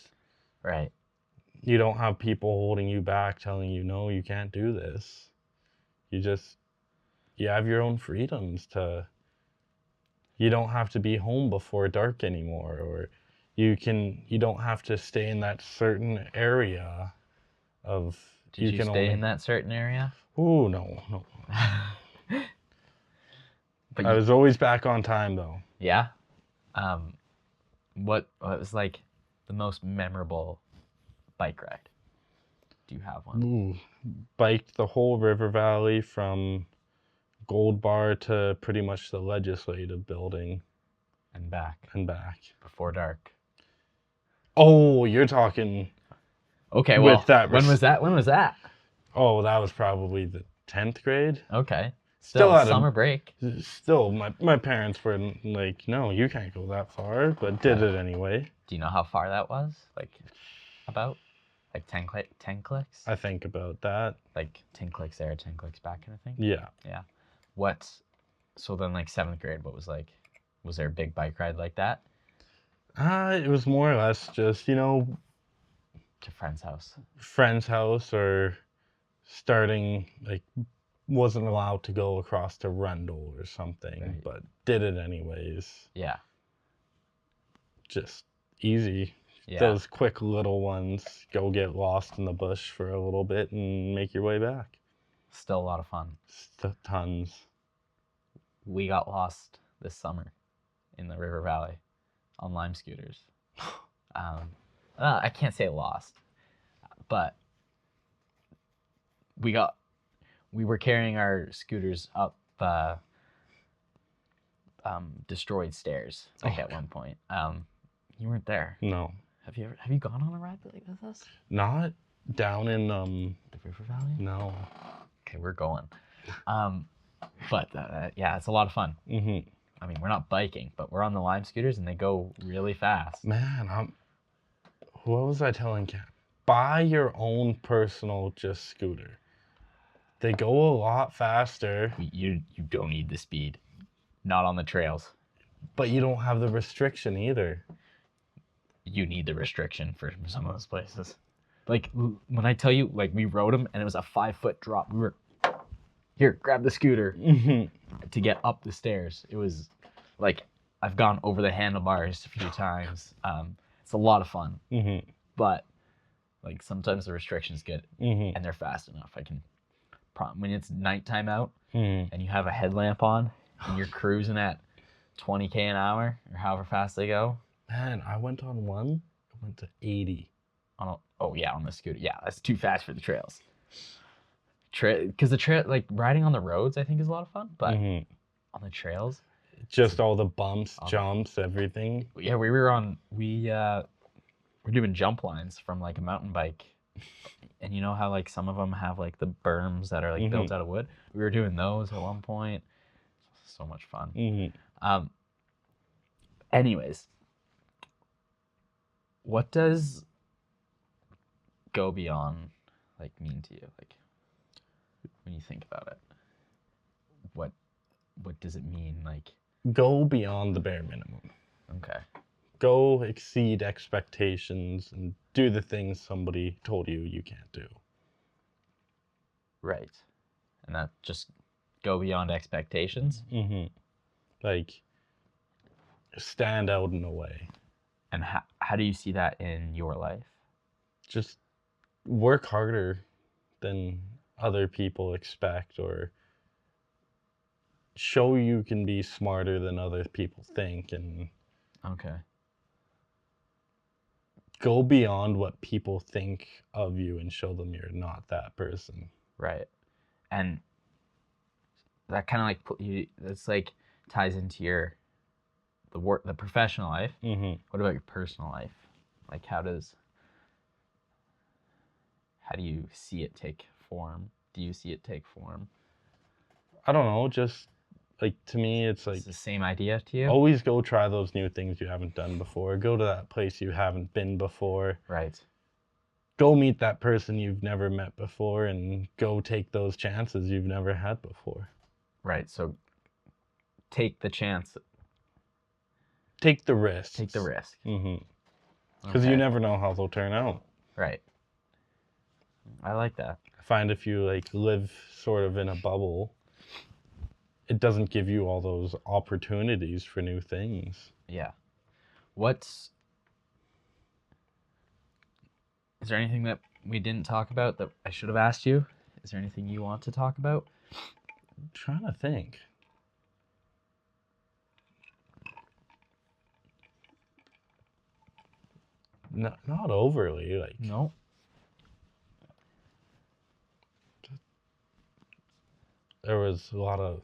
Right. You don't have people holding you back telling you, no, you can't do this. You have your own freedoms you don't have to be home before dark anymore, or you don't have to stay in that certain area of. Did you stay in that certain area? Oh, no. But I was always back on time though. Yeah. What was like the most memorable bike ride? Do you have one? Ooh, biked the whole river valley from Gold Bar to pretty much the legislative building And back and back. before dark. Oh, you're talking. Okay, With well, that when was that? When was that? Oh, that was probably the 10th grade. Okay. Still Still at summer break. Still, my parents were like, no, you can't go that far, but did it anyway. Do you know how far that was? Like, about? Like 10 clicks? I think about that. Like 10 clicks there, 10 clicks back kind of thing? Yeah. Yeah. So then like 7th grade, what was like, was there a big bike ride like that? It was more or less just, To friend's house or starting, like, wasn't allowed to go across to Rundle or something, Right. but did it anyways. Yeah. Just easy. Yeah. Those quick little ones, go get lost in the bush for a little bit and make your way back. Still a lot of fun. Tons. We got lost this summer in the River Valley on Lime scooters. I can't say lost, but we were carrying our scooters up destroyed stairs at one point. You weren't there. No. Have you gone on a ride like this with us? Not down in the River Valley? No. Okay, we're going. But yeah, it's a lot of fun. Mm-hmm. I mean, we're not biking, but we're on the Lime scooters and they go really fast. Man, what was I telling Kat? Buy your own personal just scooter. They go a lot faster. You don't need the speed. Not on the trails. But you don't have the restriction either. You need the restriction for some of those places. Like, when I tell you, like, we rode them and it was a 5-foot drop. We were, here, grab the scooter to get up the stairs. It was, like, I've gone over the handlebars a few times. It's a lot of fun. But, like, sometimes the restrictions get, and they're fast enough. When it's nighttime out and you have a headlamp on and you're cruising at 20K an hour or however fast they go. Man, I went on one. I went to 80. On the scooter. Yeah, that's too fast for the trails. Because the trail, like riding on the roads, I think is a lot of fun. But on the trails, just all the bumps, jumps, everything. Yeah, we're doing jump lines from like a mountain bike, and you know how like some of them have like the berms that are like built out of wood. We were doing those at one point. So much fun. Anyways, what does Go.Beyond like mean to you? Like when you think about it, what does it mean? Like go beyond the bare minimum. Okay. Go exceed expectations and do the things somebody told you can't do. Right. And that just go beyond expectations. Mm-hmm. Like, stand out in a way. And how do you see that in your life? Just work harder than other people expect, or show you can be smarter than other people think, and Okay. go beyond what people think of you and show them you're not that person. Right. And that kind of like that's like ties into the professional life. Mm-hmm. What about your personal life? Like how do you see it take form? Do you see it take form? I don't know, just like, to me, it's like, It's the same idea to you? always go try those new things you haven't done before. Go to that place you haven't been before. Right. Go meet that person you've never met before, and go take those chances you've never had before. Right. So take the chance. Take the risk. Take the risk. Mm-hmm. Because you never know how they'll turn out. Right. I like that. I find if you like live sort of in a bubble, it doesn't give you all those opportunities for new things. Yeah. Is there anything that we didn't talk about that I should have asked you? Is there anything you want to talk about? I'm trying to think. Not overly, like. No. There was a lot of,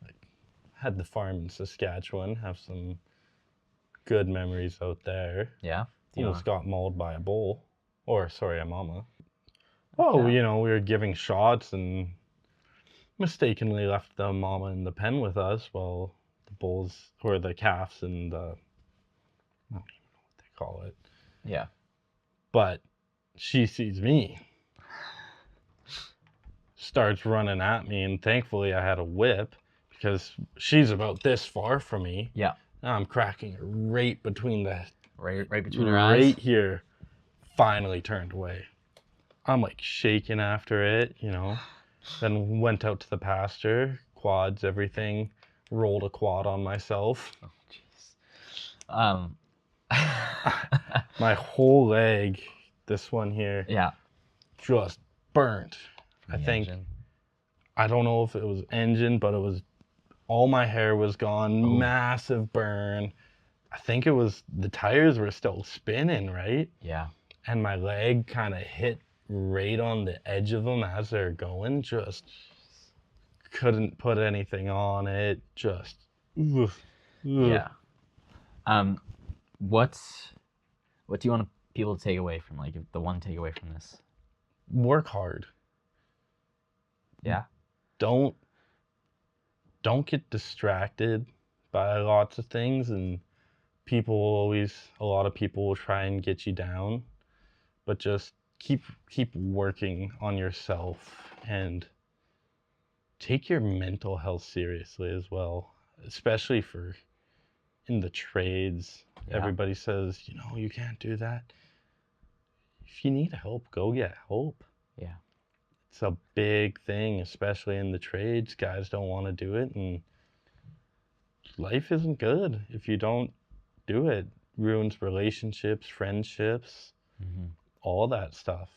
like, had the farm in Saskatchewan, have some good memories out there. Yeah. Almost got mauled by a bull. Or, sorry, a mama. Oh, Yeah. we were giving shots and mistakenly left the mama in the pen with us while the bulls, or the calves, and the, I don't even know what they call it. Yeah. But she sees me, starts running at me, and thankfully I had a whip because she's about this far from me. Yeah. Now I'm cracking her right between the Right between her eyes. Right here. Finally turned away. I'm like shaking after it, Then went out to the pasture, quads, everything, rolled a quad on myself. Oh, jeez. My whole leg, this one here, Yeah. just burnt. The I think, engine. I don't know if it was engine, but it was, all my hair was gone, Oh. massive burn. I think it was, the tires were still spinning, right? Yeah. And my leg kind of hit right on the edge of them as they're going. Just couldn't put anything on it. Just, oof. Yeah. What do you want people to take away from, like, the one takeaway from this? Work hard. Yeah. Don't get distracted by lots of things, and a lot of people will try and get you down, but just keep working on yourself and take your mental health seriously as well, especially for in the trades. Yeah. Everybody says, you can't do that. If you need help, go get help. Yeah. It's a big thing, especially in the trades. Guys don't want to do it, and life isn't good if you don't do it. Ruins relationships, friendships, all that stuff.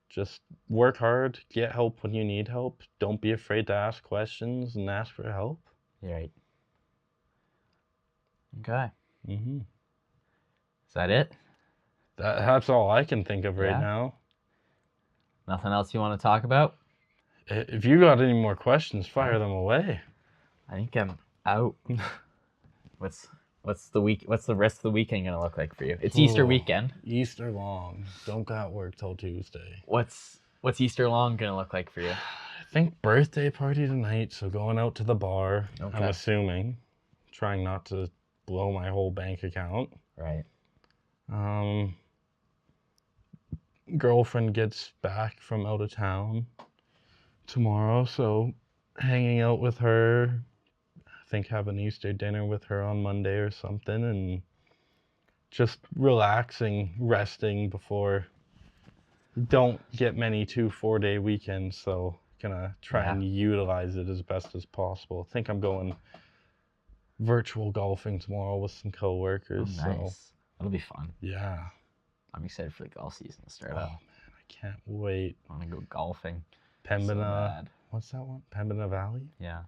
Just work hard, get help when you need help. Don't be afraid to ask questions and ask for help. Right. Okay. Mm-hmm. Is that it? That's all I can think of right now. Nothing else you want to talk about? If you got any more questions, fire them away. I think I'm out. What's the rest of the weekend gonna look like for you? It's Easter weekend. Easter long. Don't got work till Tuesday. What's Easter long gonna look like for you? I think birthday party tonight, so going out to the bar. Okay. I'm assuming. Trying not to blow my whole bank account. Right. Girlfriend gets back from out of town tomorrow, so hanging out with her, think have an Easter dinner with her on Monday or something, and just relaxing, resting before. Don't get many 2-4 day weekends, so gonna try and utilize it as best as possible. I think I'm going virtual golfing tomorrow with some coworkers. Oh, nice. So That'll be fun. yeah. I'm excited for the golf season to start Oh up. man, I can't wait. I want to go golfing. Pembina. What's that one? Pembina Valley? Yeah.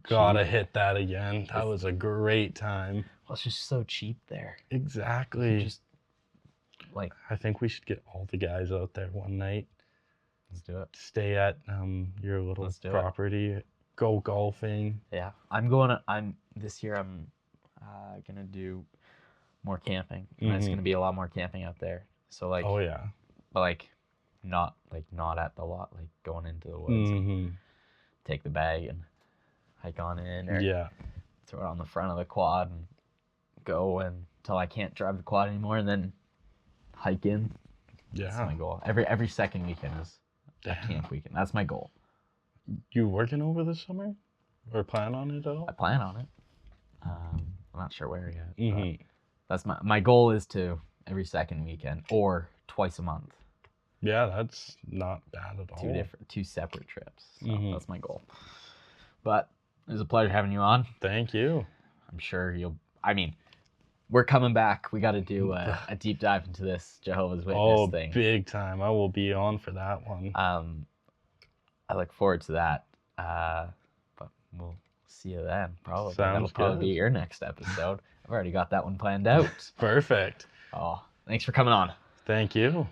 Gotta hit that again. That was a great time. Well, it's just so cheap there. Exactly. Just like, I think we should get all the guys out there one night. let's do it. Stay at your little property. Go golfing. Yeah. This year I'm gonna do more camping. And it's gonna be a lot more camping out there. So like, oh yeah. But not at the lot, like going into the woods and take the bag and hike on in, or throw it on the front of the quad and go until I can't drive the quad anymore, and then hike in. Yeah, that's my goal. Every second weekend is a camp weekend. That's my goal. You working over this summer, or plan on it at all? I plan on it. I'm not sure where yet. But that's my goal is to every second weekend or twice a month. Yeah, that's not bad at all. Two separate trips. So that's my goal. But it was a pleasure having you on. Thank you. I'm sure we're coming back. We got to do a deep dive into this Jehovah's Witness thing. Oh, big time. I will be on for that one. I look forward to that. But we'll see you then, probably. That'll probably be your next episode. I've already got that one planned out. Perfect. Oh, thanks for coming on. Thank you.